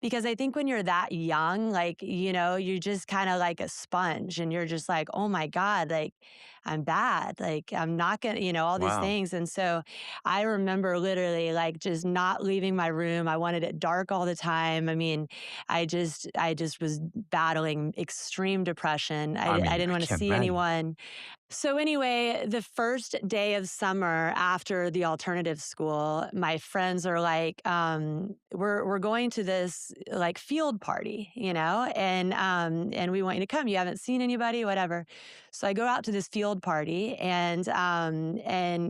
S7: because I think when you're that young, like, you're just kind of like a sponge, and you're just like, oh my God, like I'm bad. Like I'm not gonna, all these
S6: Wow.
S7: things. And so I remember literally like just not leaving my room. I wanted it dark all the time. I mean, I just was battling extreme depression. I didn't want to
S6: can't
S7: see
S6: imagine.
S7: anyone. So anyway, the first day of summer after the alternative school, my friends are like, we're going to this like field party, and we want you to come. You haven't seen anybody, whatever. So I go out to this field party, and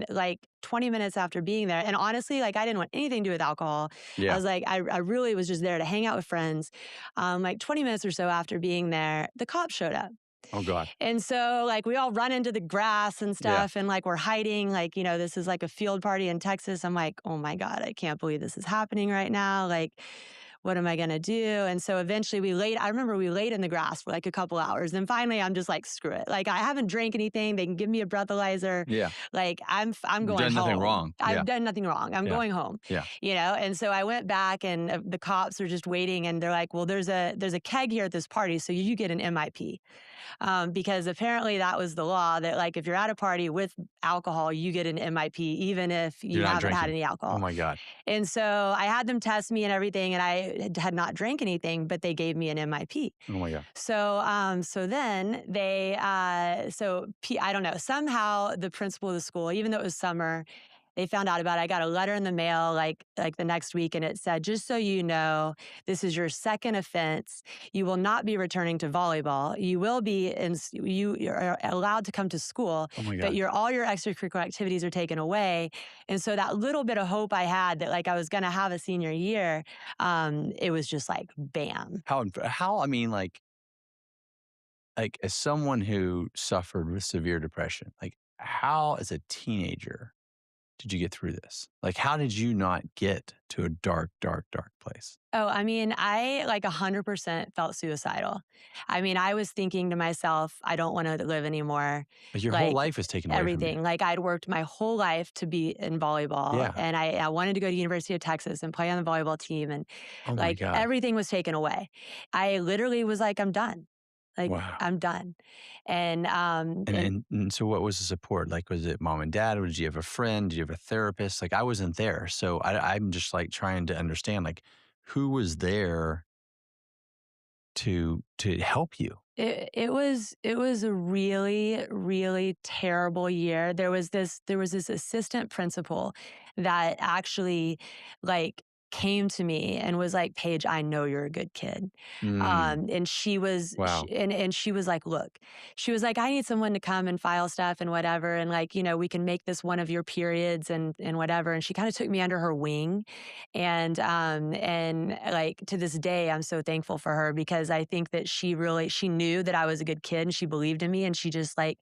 S7: like 20 minutes after being there, and honestly, like I didn't want anything to do with alcohol.
S6: Yeah.
S7: I was like, I really was just there to hang out with friends. Like 20 minutes or so after being there, the cops showed up.
S6: Oh God.
S7: And so like we all run into the grass and stuff, and like we're hiding, like, this is like a field party in Texas. I'm like, oh my God, I can't believe this is happening right now. Like, what am I going to do? And so eventually I remember we laid in the grass for like a couple hours. Then finally I'm just like, screw it. Like I haven't drank anything. They can give me a breathalyzer.
S6: Yeah.
S7: Like I'm going home.
S6: Done nothing wrong. Yeah.
S7: I've done nothing wrong. I'm going home.
S6: Yeah.
S7: And so I went back, and the cops are just waiting, and they're like, well, there's a keg here at this party, so you get an MIP. Because apparently that was the law, that like if you're at a party with alcohol, you get an MIP, even if you
S6: You're not
S7: haven't had
S6: drinking.
S7: any alcohol.
S6: Oh my God.
S7: And so I had them test me and everything, and I had not drank anything, but they gave me an MIP.
S6: Oh my God.
S7: So then they, I don't know, somehow the principal of the school, even though it was summer, they found out about it. I got a letter in the mail like the next week, and it said, just so you know, this is your second offense. You will not be returning to volleyball. You will be you are allowed to come to school,
S6: Oh my God.
S7: but all your extracurricular activities are taken away. And so that little bit of hope I had that like I was going to have a senior year, it was just like, bam.
S6: How, I mean, like as someone who suffered with severe depression, like how as a teenager did you get through this? Like, how did you not get to a dark, dark, dark place?
S7: Oh, I mean, I like 100% felt suicidal. I mean, I was thinking to myself, I don't want to live anymore.
S6: Like your
S7: Like,
S6: whole life is taken away from
S7: Everything.
S6: you.
S7: Like I'd worked my whole life to be in volleyball,
S6: Yeah.
S7: and I wanted to go to University of Texas and play on the volleyball team, and
S6: Oh my
S7: like
S6: God.
S7: everything was taken away. I literally was like, I'm done. Like
S6: Wow.
S7: I'm done. And
S6: And so what was the support? Like, was it mom and dad? Or did you have a friend? Did you have a therapist? Like I wasn't there. So I'm just like trying to understand, like who was there to help you?
S7: It was a really, really terrible year. There was this assistant principal that actually like came to me and was like, Paige, I know you're a good kid. And she was,
S6: Wow.
S7: and she was like, look, she was like, I need someone to come and file stuff and whatever. And like, we can make this one of your periods and whatever. And she kind of took me under her wing. And like to this day, I'm so thankful for her, because I think that she knew that I was a good kid, and she believed in me, and she just like,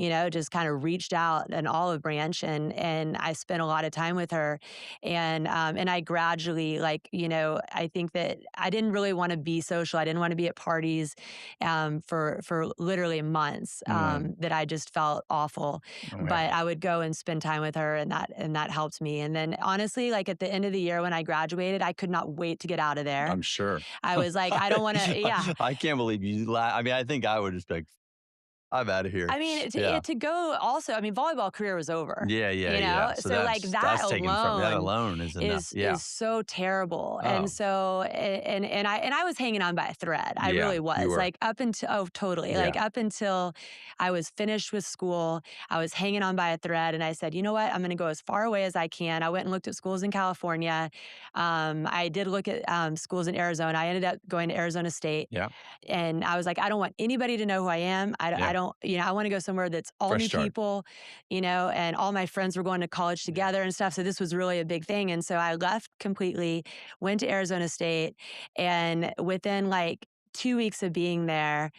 S7: just kind of reached out an olive branch, and I spent a lot of time with her. And I gradually usually like, I think that I didn't really want to be social. I didn't want to be at parties for literally months that I just felt awful.
S6: Okay.
S7: But I would go and spend time with her, and that helped me. And then honestly, like at the end of the year when I graduated, I could not wait to get out of there.
S6: I'm sure.
S7: I was like, I don't want to, yeah.
S6: I can't believe you I mean, I think I would just be like, I'm out of here.
S7: I mean,
S6: Yeah.
S7: to go also, I mean, volleyball career was over.
S6: Yeah, yeah.
S7: So like that
S6: that's taken from that
S7: alone
S6: alone is enough. Yeah.
S7: is so terrible.
S6: Oh.
S7: And so and I was hanging on by a thread. I
S6: Yeah,
S7: really
S6: you
S7: was.
S6: were.
S7: Like up until totally.
S6: Yeah.
S7: Like up until I was finished with school, I was hanging on by a thread, and I said, you know what? I'm going to go as far away as I can. I went and looked at schools in California. I did look at schools in Arizona. I ended up going to Arizona State.
S6: Yeah.
S7: And I was like, I don't want anybody to know who I am. I
S6: Yeah.
S7: don't, I want to go somewhere that's all
S6: Fresh
S7: new
S6: start.
S7: people, and all my friends were going to college together and stuff. So this was really a big thing. And so I left completely, went to Arizona State, and within like 2 weeks of being there,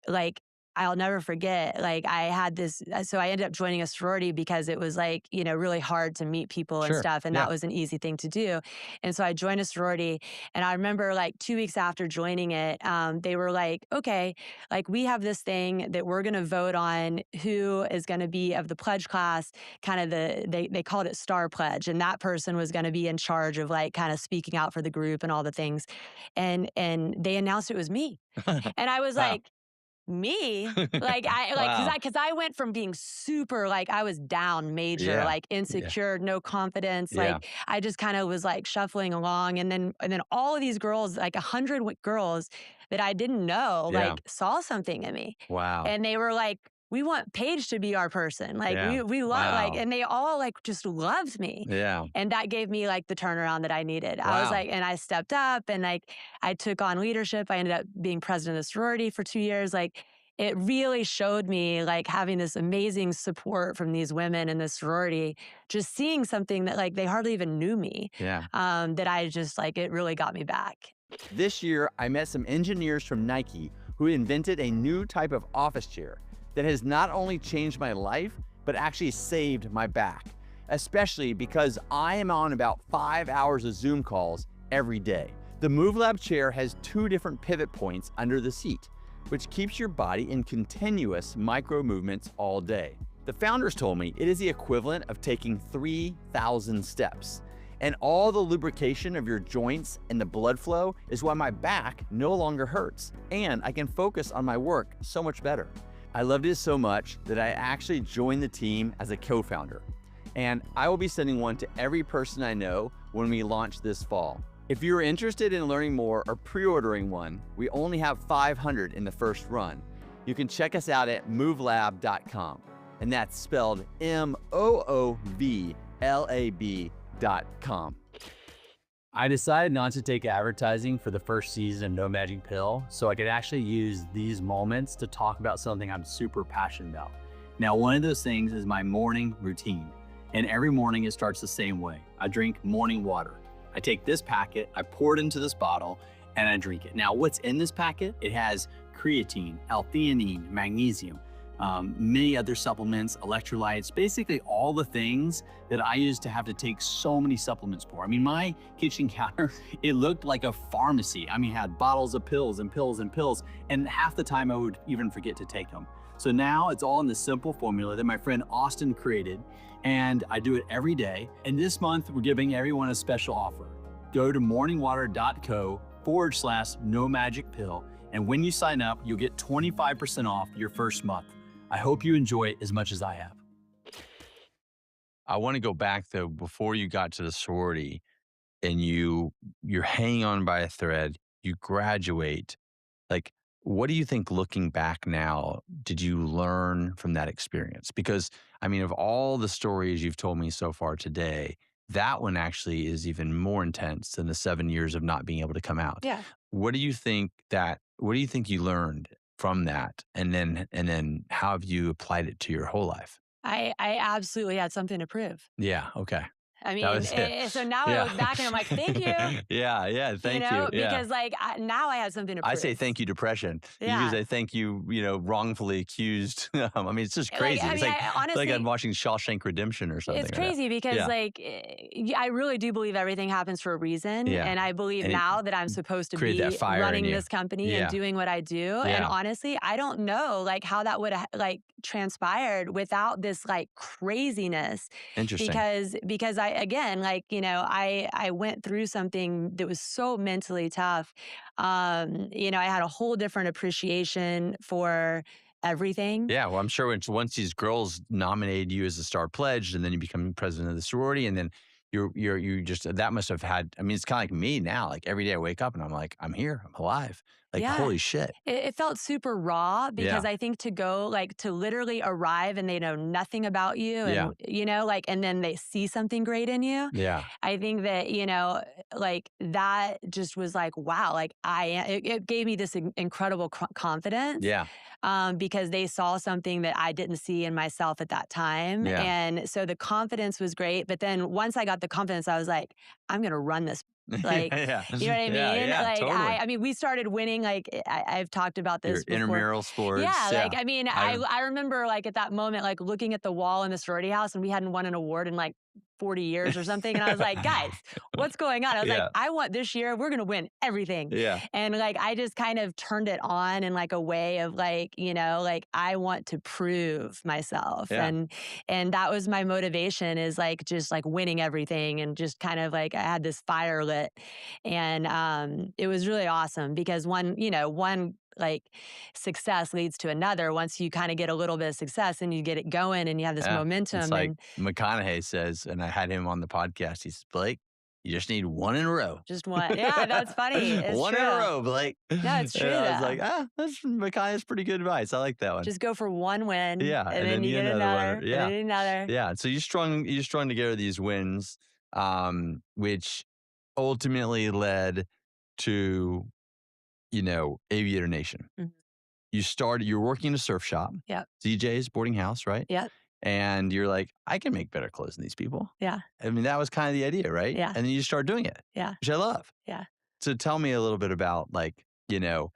S7: like, I'll never forget, like I had this, so I ended up joining a sorority because it was like, really hard to meet people and
S6: Sure.
S7: stuff. And
S6: Yeah.
S7: that was an easy thing to do. And so I joined a sorority, and I remember like 2 weeks after joining it, they were like, okay, like we have this thing that we're going to vote on who is going to be of the pledge class, kind of they called it Star Pledge. And that person was going to be in charge of like kind of speaking out for the group and all the things. And they announced it was me. And I was
S6: Wow.
S7: like, me? Like
S6: Wow.
S7: because I went from being super, like I was down major,
S6: Yeah.
S7: like insecure, no confidence.
S6: Yeah.
S7: Like I just kind of was like shuffling along. And then all of these girls, like 100 girls that I didn't know,
S6: Yeah.
S7: like saw something in me.
S6: Wow.
S7: And they were like, we want Paige to be our person. Like
S6: Yeah.
S7: we love, like,
S6: Wow.
S7: and they all like just loved me.
S6: Yeah.
S7: And that gave me like the turnaround that I needed. I was
S6: Wow.
S7: like, and I stepped up, and like I took on leadership. I ended up being president of the sorority for 2 years. Like it really showed me like having this amazing support from these women in the sorority, just seeing something that like they hardly even knew me.
S6: Yeah.
S7: That I just like, it really got me back.
S6: This year, I met some engineers from Nike who invented a new type of office chair that has not only changed my life, but actually saved my back, especially because I am on about 5 hours of Zoom calls every day. The MoveLab chair has 2 different pivot points under the seat, which keeps your body in continuous micro movements all day. The founders told me it is the equivalent of taking 3,000 steps. And all the lubrication of your joints and the blood flow is why my back no longer hurts, and I can focus on my work so much better. I loved it so much that I actually joined the team as a co-founder, and I will be sending one to every person I know when we launch this fall. If you're interested in learning more or pre-ordering one, we only have 500 in the first run. You can check us out at movelab.com, and that's spelled MOOVLAB.com. I decided not to take advertising for the first season of No Magic Pill, so I could actually use these moments to talk about something I'm super passionate about. Now, one of those things is my morning routine, and every morning it starts the same way. I drink morning water. I take this packet, I pour it into this bottle, and I drink it. Now, what's in this packet? It has creatine, L-theanine, magnesium, many other supplements, electrolytes, basically all the things that I used to have to take so many supplements for. I mean, my kitchen counter, it looked like a pharmacy. I mean, it had bottles of pills and pills and pills, and half the time I would even forget to take them. So now it's all in this simple formula that my friend Austin created, and I do it every day. And this month, we're giving everyone a special offer. Go to morningwater.co/no-magic-pill, and when you sign up, you'll get 25% off your first month. I hope you enjoy it as much as I have. I want to go back though, before you got to the sorority and you're hanging on by a thread, you graduate. Like, what do you think looking back now, did you learn from that experience? Because I mean, of all the stories you've told me so far today, that one actually is even more intense than the 7 years of not being able to come out.
S7: Yeah.
S6: What do you think you learned from that? And then how have you applied it to your whole life?
S7: I absolutely had something to prove.
S6: Yeah. Okay.
S7: I mean,
S6: That was it.
S7: so now I look back and I'm like, thank you.
S6: Yeah, thank you. Yeah.
S7: Because like now I have something to prove.
S6: I say thank you, depression.
S7: Yeah.
S6: You say thank you, wrongfully accused. I mean, it's just crazy.
S7: I
S6: It's
S7: mean,
S6: like,
S7: I honestly,
S6: like I'm watching Shawshank Redemption or something.
S7: it's
S6: like that.
S7: crazy because
S6: Yeah.
S7: like I really do believe everything happens for a reason.
S6: Yeah.
S7: And I believe
S6: And it
S7: now that I'm supposed to
S6: create
S7: be
S6: that fire in
S7: running
S6: you.
S7: this company
S6: Yeah.
S7: and doing what I do. And
S6: Yeah.
S7: honestly, I don't know like how that would have like transpired without this like craziness.
S6: Interesting.
S7: Because I again like I went through something that was so mentally tough. I had a whole different appreciation for everything.
S6: Yeah, well, I'm sure once these girls nominated you as a star pledge, and then you become president of the sorority, and then you just that must have had. I mean, it's kind of like me now. Like every day I wake up and I'm like, I'm here, I'm alive. Like
S7: Yeah.
S6: holy shit.
S7: It felt super raw because
S6: Yeah.
S7: I think to go like to literally arrive and they know nothing about you and and then they see something great in you.
S6: Yeah.
S7: I think that, like that just was like, wow, like it gave me this incredible confidence.
S6: Yeah.
S7: Because they saw something that I didn't see in myself at that time.
S6: Yeah.
S7: And so the confidence was great. But then once I got the confidence, I was like, I'm going to run this. Like,
S6: yeah.
S7: you know what I mean?
S6: Yeah,
S7: Like,
S6: totally.
S7: I mean, we started winning. Like, I've talked about this
S6: Your
S7: before.
S6: intramural sports.
S7: Yeah, like, I mean,
S6: I-
S7: I remember like at that moment, like looking at the wall in the sorority house and we hadn't won an award in like 40 years or something. And I was like, guys, what's going on? I was
S6: Yeah.
S7: like, I want this year, we're going to win everything.
S6: Yeah.
S7: And like, I just kind of turned it on in like a way of like, like I want to prove myself.
S6: Yeah.
S7: And that was my motivation is like, just like winning everything and just kind of like, I had this fire lit and it was really awesome because one like success leads to another. Once you kind of get a little bit of success and you get it going and you have this momentum.
S6: It's like McConaughey says, and I had him on the podcast. He says, Blake, you just need one in a row.
S7: Just one. Yeah, that's funny. It's
S6: one
S7: true.
S6: in a row, Blake.
S7: No, it's true.
S6: I was
S7: though.
S6: like, that's McConaughey's pretty good advice. I like that one.
S7: Just go for one win.
S6: Yeah,
S7: And then you get another.
S6: one. Yeah.
S7: And then another.
S6: Yeah. So you strung together these wins, which ultimately led to, Aviator Nation.
S7: Mhm.
S6: You're working in a surf shop.
S7: Yep.
S6: ZJ's boarding house, right?
S7: Yep.
S6: And you're like, I can make better clothes than these people.
S7: Yeah.
S6: I mean, that was kind of the idea, right?
S7: Yeah.
S6: And then you start doing it.
S7: Yeah.
S6: Which I love.
S7: Yeah.
S6: So tell me a little bit about like, because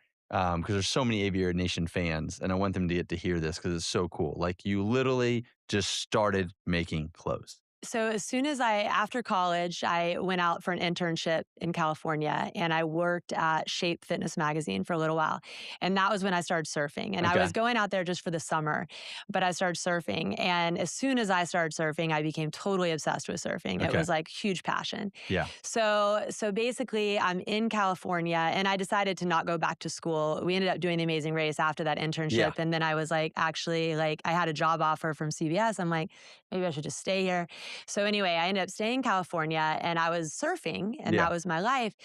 S6: there's so many Aviator Nation fans and I want them to get to hear this because it's so cool. Like you literally just started making clothes.
S7: So as soon as after college, I went out for an internship in California and I worked at Shape Fitness Magazine for a little while. And that was when I started surfing. And I was going out there just for the summer, but I started surfing. And as soon as I started surfing, I became totally obsessed with surfing. It was like huge passion.
S6: Yeah.
S7: So basically I'm in California and I decided to not go back to school. We ended up doing the Amazing Race after that internship.
S6: Yeah.
S7: And then I was like, actually, like I had a job offer from CBS. I'm like, maybe I should just stay here. So anyway, I ended up staying in California and I was surfing and that was my life.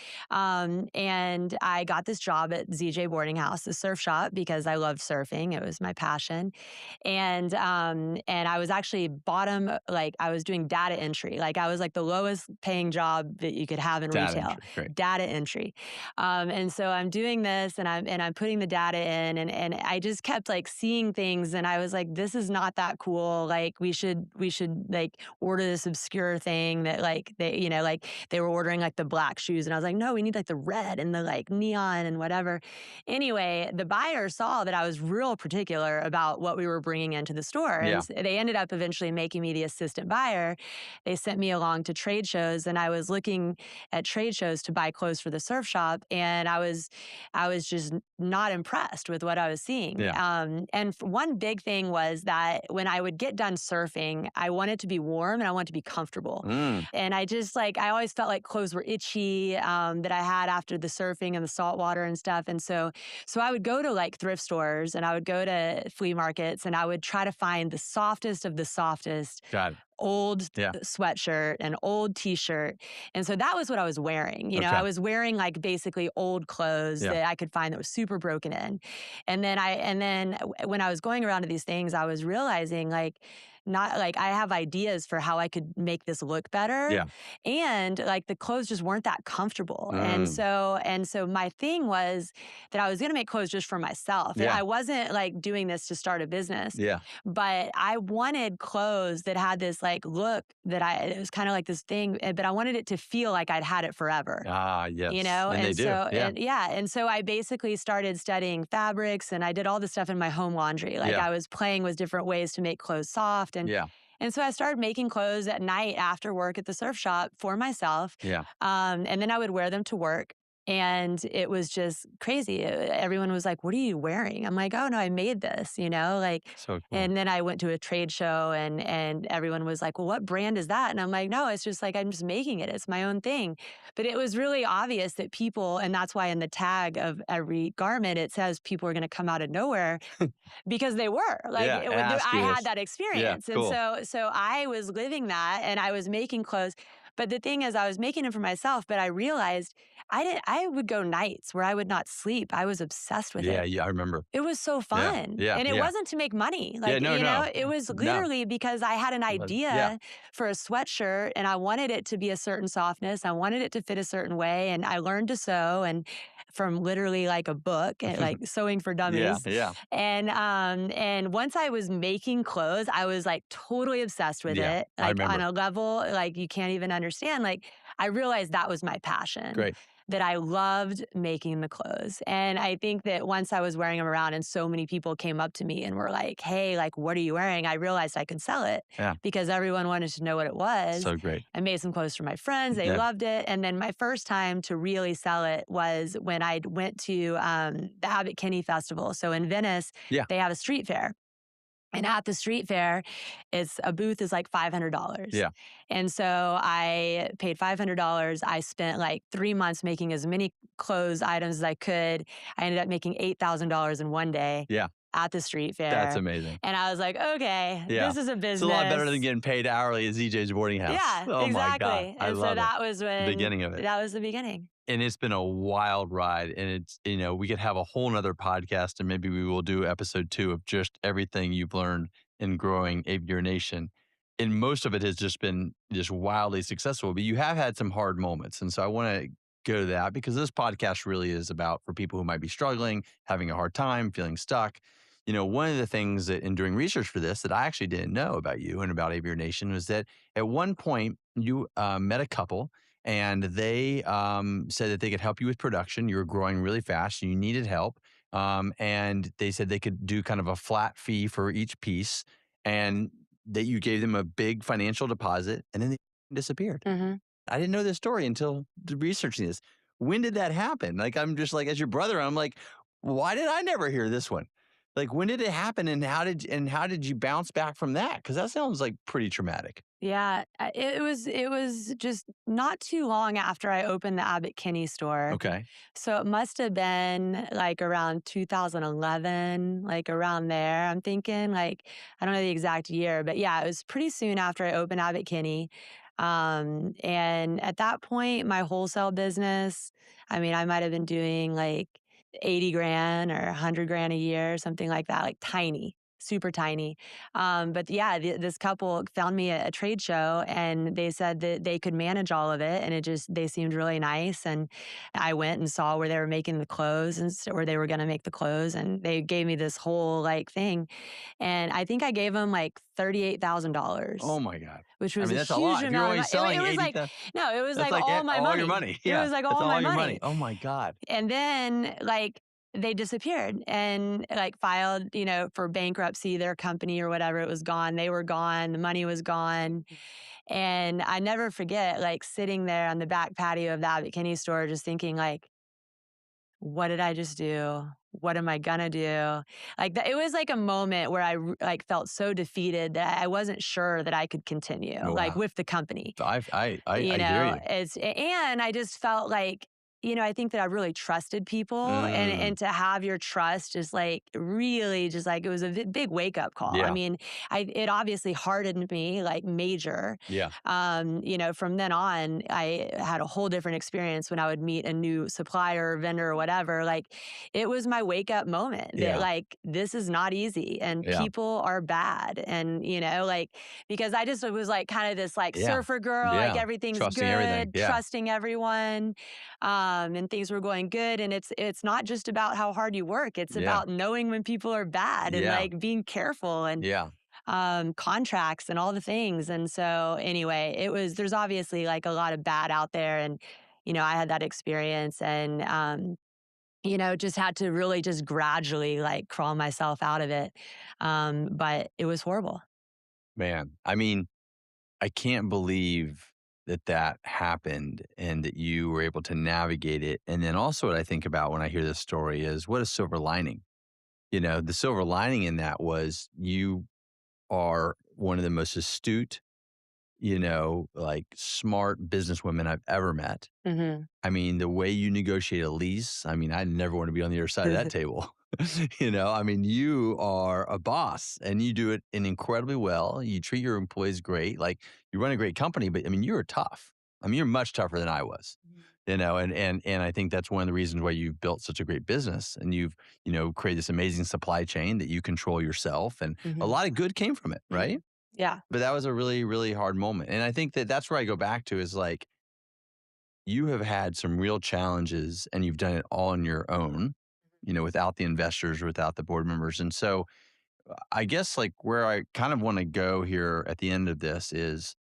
S7: And I got this job at ZJ Boarding House, the surf shop, because I loved surfing. It was my passion. And I was actually bottom, like I was doing data entry. Like I was like the lowest paying job that you could have in retail. Data entry. And so I'm doing this and I'm putting the data in and I just kept like seeing things and I was like, this is not that cool. Like we should like order this obscure thing that like they, like they were ordering like the black shoes. And I was like, no, we need like the red and the like neon and whatever. Anyway, the buyer saw that I was real particular about what we were bringing into the store. And they ended up eventually making me the assistant buyer. They sent me along to trade shows and I was looking at trade shows to buy clothes for the surf shop. And I was just not impressed with what I was seeing. And one big thing was that when I would get done surfing, I wanted to be warm and I wanted to be comfortable. And I just like, I always felt like clothes were itchy that I had after the surfing and the salt water and stuff. And so I would go to like thrift stores and I would go to flea markets and I would try to find the softest of the softest. Old sweatshirt, an old t-shirt. And so that was what I was wearing. You know, I was wearing like basically old clothes that I could find that was super broken in. And then when I was going around to these things, I was realizing like, not like I have ideas for how I could make this look better.
S6: Yeah.
S7: And like the clothes just weren't that comfortable. And
S6: Mm.
S7: so my thing was that I was going to make clothes just for myself.
S6: Yeah.
S7: I wasn't like doing this to start a business.
S6: Yeah.
S7: But I wanted clothes that had this like look that it was kind of like this thing, but I wanted it to feel like I'd had it forever.
S6: Ah, yes.
S7: You know,
S6: and they do.
S7: so
S6: Yeah.
S7: and so I basically started studying fabrics, and I did all the stuff in my home laundry. Like
S6: Yeah.
S7: I was playing with different ways to make clothes soft,
S6: Yeah.
S7: and so I started making clothes at night after work at the surf shop for myself.
S6: Yeah.
S7: And then I would wear them to work. And it was just crazy. Everyone was like, "What are you wearing?" I'm like, "Oh no, I made this," you know, like.
S6: So cool.
S7: And then I went to a trade show, and everyone was like, "Well, what brand is that?" And I'm like, "No, it's just like I'm just making it. It's my own thing." But it was really obvious that people, and that's why in the tag of every garment it says people are going to come out of nowhere, because they were like,
S6: Yeah,
S7: I
S6: ask
S7: had that experience,
S6: cool.
S7: and so I was living that, and I was making clothes. But the thing is, I was making them for myself, but I realized I would go nights where I would not sleep. I was obsessed with
S6: Yeah.
S7: it.
S6: Yeah. I remember.
S7: It was so fun.
S6: Yeah,
S7: And it
S6: yeah.
S7: wasn't to make money. Like,
S6: no,
S7: you know,
S6: no.
S7: it was
S6: No.
S7: literally because I had an
S6: Yeah.
S7: idea for a sweatshirt, and I wanted it to be a certain softness. I wanted it to fit a certain way. And I learned to sew, and from literally like a book, and like Sewing for Dummies.
S6: Yeah.
S7: And once I was making clothes, I was like totally obsessed with
S6: Yeah,
S7: it.
S6: I
S7: Like on
S6: remember.
S7: a level like you can't even understand. Like I realized that was my passion.
S6: Great.
S7: That I loved making the clothes. And I think that once I was wearing them around and so many people came up to me and were like, "Hey, like, what are you wearing?" I realized I could sell it
S6: Yeah.
S7: because everyone wanted to know what it was.
S6: So great.
S7: I made some clothes for my friends. They
S6: Yeah.
S7: loved it. And then my first time to really sell it was when I went to the Abbot Kinney Festival. So in Venice,
S6: Yeah.
S7: they have a street fair. And at the street fair, a booth is like $500.
S6: Yeah.
S7: And so I paid $500. I spent like 3 months making as many clothes items as I could. I ended up making $8,000 in one day.
S6: Yeah.
S7: At the street fair.
S6: That's amazing.
S7: And I was like, okay,
S6: Yeah.
S7: this is a business.
S6: It's a lot better than getting paid hourly at ZJ's Boarding House.
S7: Yeah,
S6: Oh
S7: exactly.
S6: my God. I
S7: And so
S6: love
S7: that was when
S6: beginning of it.
S7: That was the beginning.
S6: And it's been a wild ride. And it's, we could have a whole nother podcast, and maybe we will do episode 2 of just everything you've learned in growing Aviator Nation. And most of it has just been just wildly successful, but you have had some hard moments. And so I want to go to that, because this podcast really is about for people who might be struggling, having a hard time, feeling stuck. One of the things that in doing research for this that I actually didn't know about you and about Aviator Nation was that at one point you met a couple, and they said that they could help you with production. You were growing really fast, and you needed help. And they said they could do kind of a flat fee for each piece, and that you gave them a big financial deposit, and then they disappeared.
S7: Mm-hmm.
S6: I didn't know this story until researching this. When did that happen? Like, I'm just like, as your brother, I'm like, why did I never hear this one? Like, when did it happen, and how did you bounce back from that? Because that sounds like pretty traumatic.
S7: Yeah, it was just not too long after I opened the Abbot Kinney store.
S6: Okay.
S7: So it must have been like around 2011, like around there. I'm thinking, like, I don't know the exact year, but yeah, it was pretty soon after I opened Abbot Kinney. And at that point, my wholesale business, I mean, I might have been doing like 80 grand or 100 grand a year, something like that, like tiny, super tiny. But yeah, this couple found me at a trade show, and they said that they could manage all of it, and they seemed really nice. And I went and saw where they were making the clothes and where they were going to make the clothes, and they gave me this whole like thing. And I think I gave them like $38,000.
S6: Oh my God.
S7: Which was
S6: that's
S7: a
S6: a
S7: huge
S6: lot. If you're
S7: amount.
S6: only selling
S7: It was
S6: 80,000.
S7: no, it was
S6: That's
S7: like all my
S6: all
S7: money.
S6: your money.
S7: It
S6: Yeah.
S7: was like
S6: That's
S7: all my
S6: your
S7: money.
S6: Oh my God.
S7: And then like they disappeared and like filed, for bankruptcy, their company or whatever. It was gone. They were gone. The money was gone. And I never forget like sitting there on the back patio of the Abbot Kinney store, just thinking like, what did I just do? What am I gonna do? Like it was like a moment where I like felt so defeated that I wasn't sure that I could continue
S6: Oh,
S7: like
S6: wow.
S7: with the company.
S6: I hear you.
S7: And I just felt like I think that I really trusted people, and to have your trust just like really just like it was a big wake up call. I
S6: Yeah.
S7: mean, it obviously hardened me like major.
S6: Yeah.
S7: From then on, I had a whole different experience when I would meet a new supplier, vendor, or whatever. Like it was my wake up moment that
S6: Yeah.
S7: like this is not easy and
S6: Yeah.
S7: people are bad. And, like because I just was like kind of this like
S6: Yeah.
S7: surfer girl, like
S6: Yeah.
S7: everything's
S6: Trusting
S7: good,
S6: everything. Yeah.
S7: trusting everyone, and things were going good. And it's not just about how hard you work; it's
S6: Yeah.
S7: about knowing when people are bad and
S6: Yeah.
S7: like being careful and
S6: Yeah.
S7: contracts and all the things. And so anyway, there's obviously like a lot of bad out there, and I had that experience, and just had to really just gradually like crawl myself out of it. But it was horrible.
S6: Man, I mean, I can't believe that that happened and that you were able to navigate it. And then also, what I think about when I hear this story is what a silver lining. The silver lining in that was you are one of the most astute, like smart businesswomen I've ever met.
S7: Hmm.
S6: I mean, the way you negotiate a lease, I mean, I never want to be on the other side of that table. I mean, you are a boss and you do it incredibly well. You treat your employees great. Like you run a great company, but I mean, you're tough. I mean, you're much tougher than I was. And I think that's one of the reasons why you've built such a great business and you've, created this amazing supply chain that you control yourself. And a
S7: Hmm.
S6: lot of good came from it, right?
S7: Yeah.
S6: But that was a really, really hard moment. And I think that that's where I go back to is like, you have had some real challenges and you've done it all on your own, without the investors or without the board members. And so I guess like where I kind of want to go here at the end of this is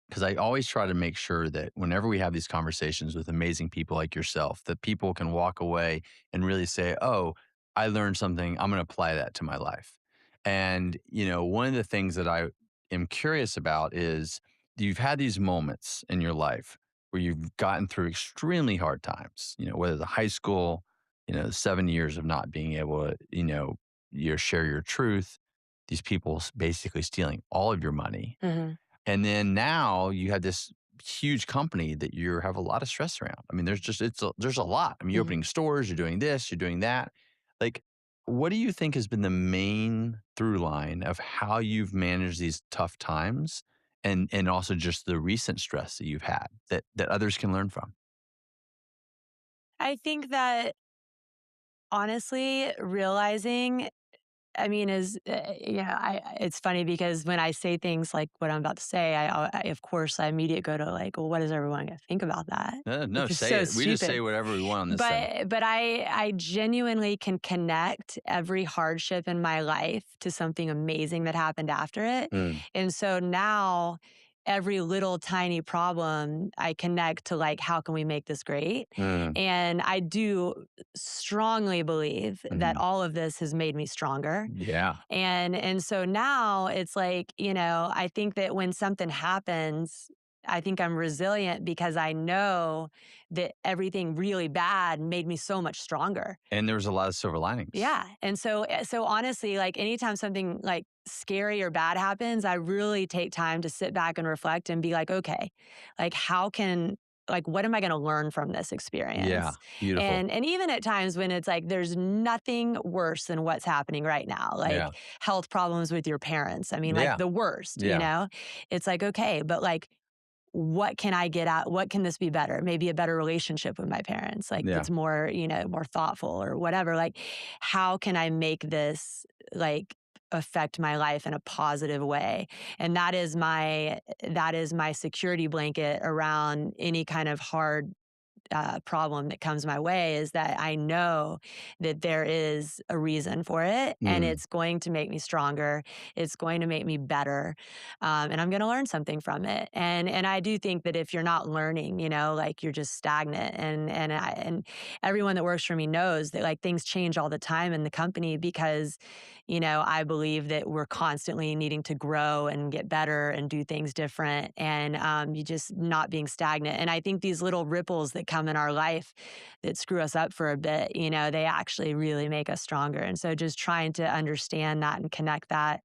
S6: because I always try to make sure that whenever we have these conversations with amazing people like yourself, that people can walk away and really say, oh, I learned something. I'm going to apply that to my life. And, one of the things that I am curious about is you've had these moments in your life where you've gotten through extremely hard times, whether it's high school, 7 years of not being able to, share your truth, these people basically stealing all of your money.
S7: Hmm.
S6: And then now you have this huge company that you have a lot of stress around. I mean, there's a lot. I mean, you're
S7: Hmm.
S6: opening stores, you're doing this, you're doing that. Like, what do you think has been the main through line of how you've managed these tough times and also just the recent stress that you've had that others can learn from?
S7: I think that honestly, realizing I mean, it's funny because when I say things like what I'm about to say, of course, I immediately go to like, well, what is everyone going to think about that?
S6: No,
S7: Which is
S6: say
S7: so
S6: it. We just say
S7: stupid.
S6: whatever we want on this thing.
S7: But I genuinely can connect every hardship in my life to something amazing that happened after it.
S6: Mm,
S7: And so now every little tiny problem I connect to like, how can we make this great?
S6: mm,
S7: And I do strongly believe that
S6: mhm.
S7: all of this has made me stronger.
S6: Yeah.
S7: And so now it's like, I think that when something happens, I think I'm resilient because I know that everything really bad made me so much stronger.
S6: And there was a lot of silver linings.
S7: Yeah. And so honestly, like anytime something like scary or bad happens, I really take time to sit back and reflect and be like, okay, like what am I going to learn from this
S6: Yeah.
S7: experience?
S6: Beautiful.
S7: And even at times when it's like there's nothing worse than what's happening right now, like
S6: Yeah.
S7: health problems with your parents. I mean, like
S6: Yeah.
S7: the worst,
S6: Yeah.
S7: It's like, okay, but like what can I get out? What can this be better? Maybe a better relationship with my parents, like
S6: Yeah.
S7: that's more, more thoughtful or whatever. Like, how can I make this like affect my life in a positive way? And that is my security blanket around any kind of hard problem that comes my way is that I know that there is a reason for it and
S6: Mm,
S7: it's going to make me stronger. It's going to make me better. And I'm going to learn something from it. And I do think that if you're not learning, like you're just stagnant and everyone that works for me knows that like things change all the time in the company because, I believe that we're constantly needing to grow and get better and do things different and you just not being stagnant. And I think these little ripples that come in our life that screw us up for a bit, they actually really make us stronger. And so just trying to understand that and connect that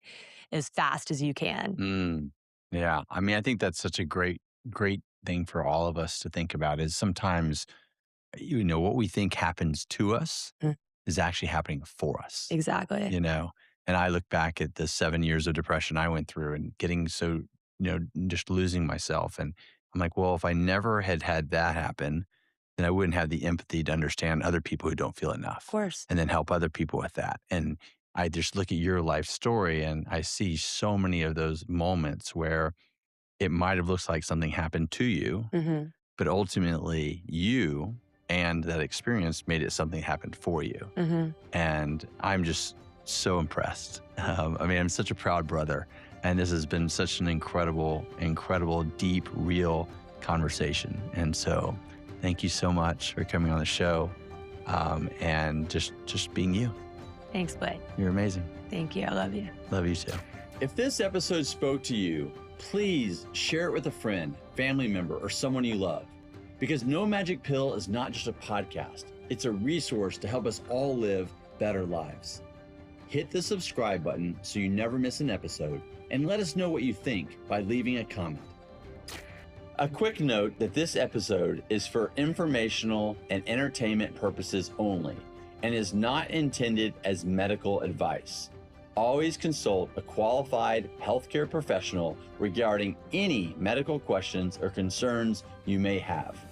S7: as fast as you can.
S6: mm. Yeah. I mean, I think that's such a great thing for all of us to think about is sometimes what we think happens to us
S7: Mm.
S6: is actually happening for us.
S7: Exactly.
S6: And I look back at the 7 years of depression I went through and getting so, just losing myself. And I'm like, well, if I never had had that happen, then I wouldn't have the empathy to understand other people who don't feel enough.
S7: Of course.
S6: And then help other people with that. And I just look at your life story and I see so many of those moments where it might have looked like something happened to you,
S7: Mm-hmm.
S6: but ultimately you and that experience made it something happened for you.
S7: Mm-hmm.
S6: And I'm just so impressed. I'm such a proud brother. And this has been such an incredible, deep, real conversation. And so thank you so much for coming on the show and just being you.
S7: Thanks, Blake.
S6: You're amazing.
S7: Thank you. I love you.
S6: Love you too. If this episode spoke to you, please share it with a friend, family member, or someone you love. Because No Magic Pill is not just a podcast. It's a resource to help us all live better lives. Hit the subscribe button so you never miss an episode, and let us know what you think by leaving a comment. A quick note that this episode is for informational and entertainment purposes only and is not intended as medical advice. Always consult a qualified healthcare professional regarding any medical questions or concerns you may have.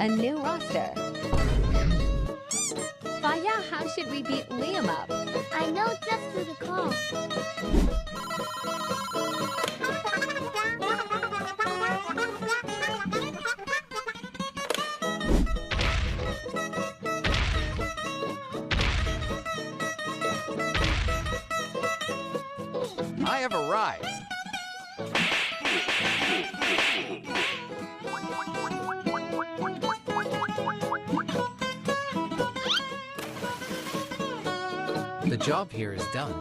S9: a new roster. Faya, how should we beat Liam up?
S10: I know just who to call.
S11: I have arrived. The job here is done.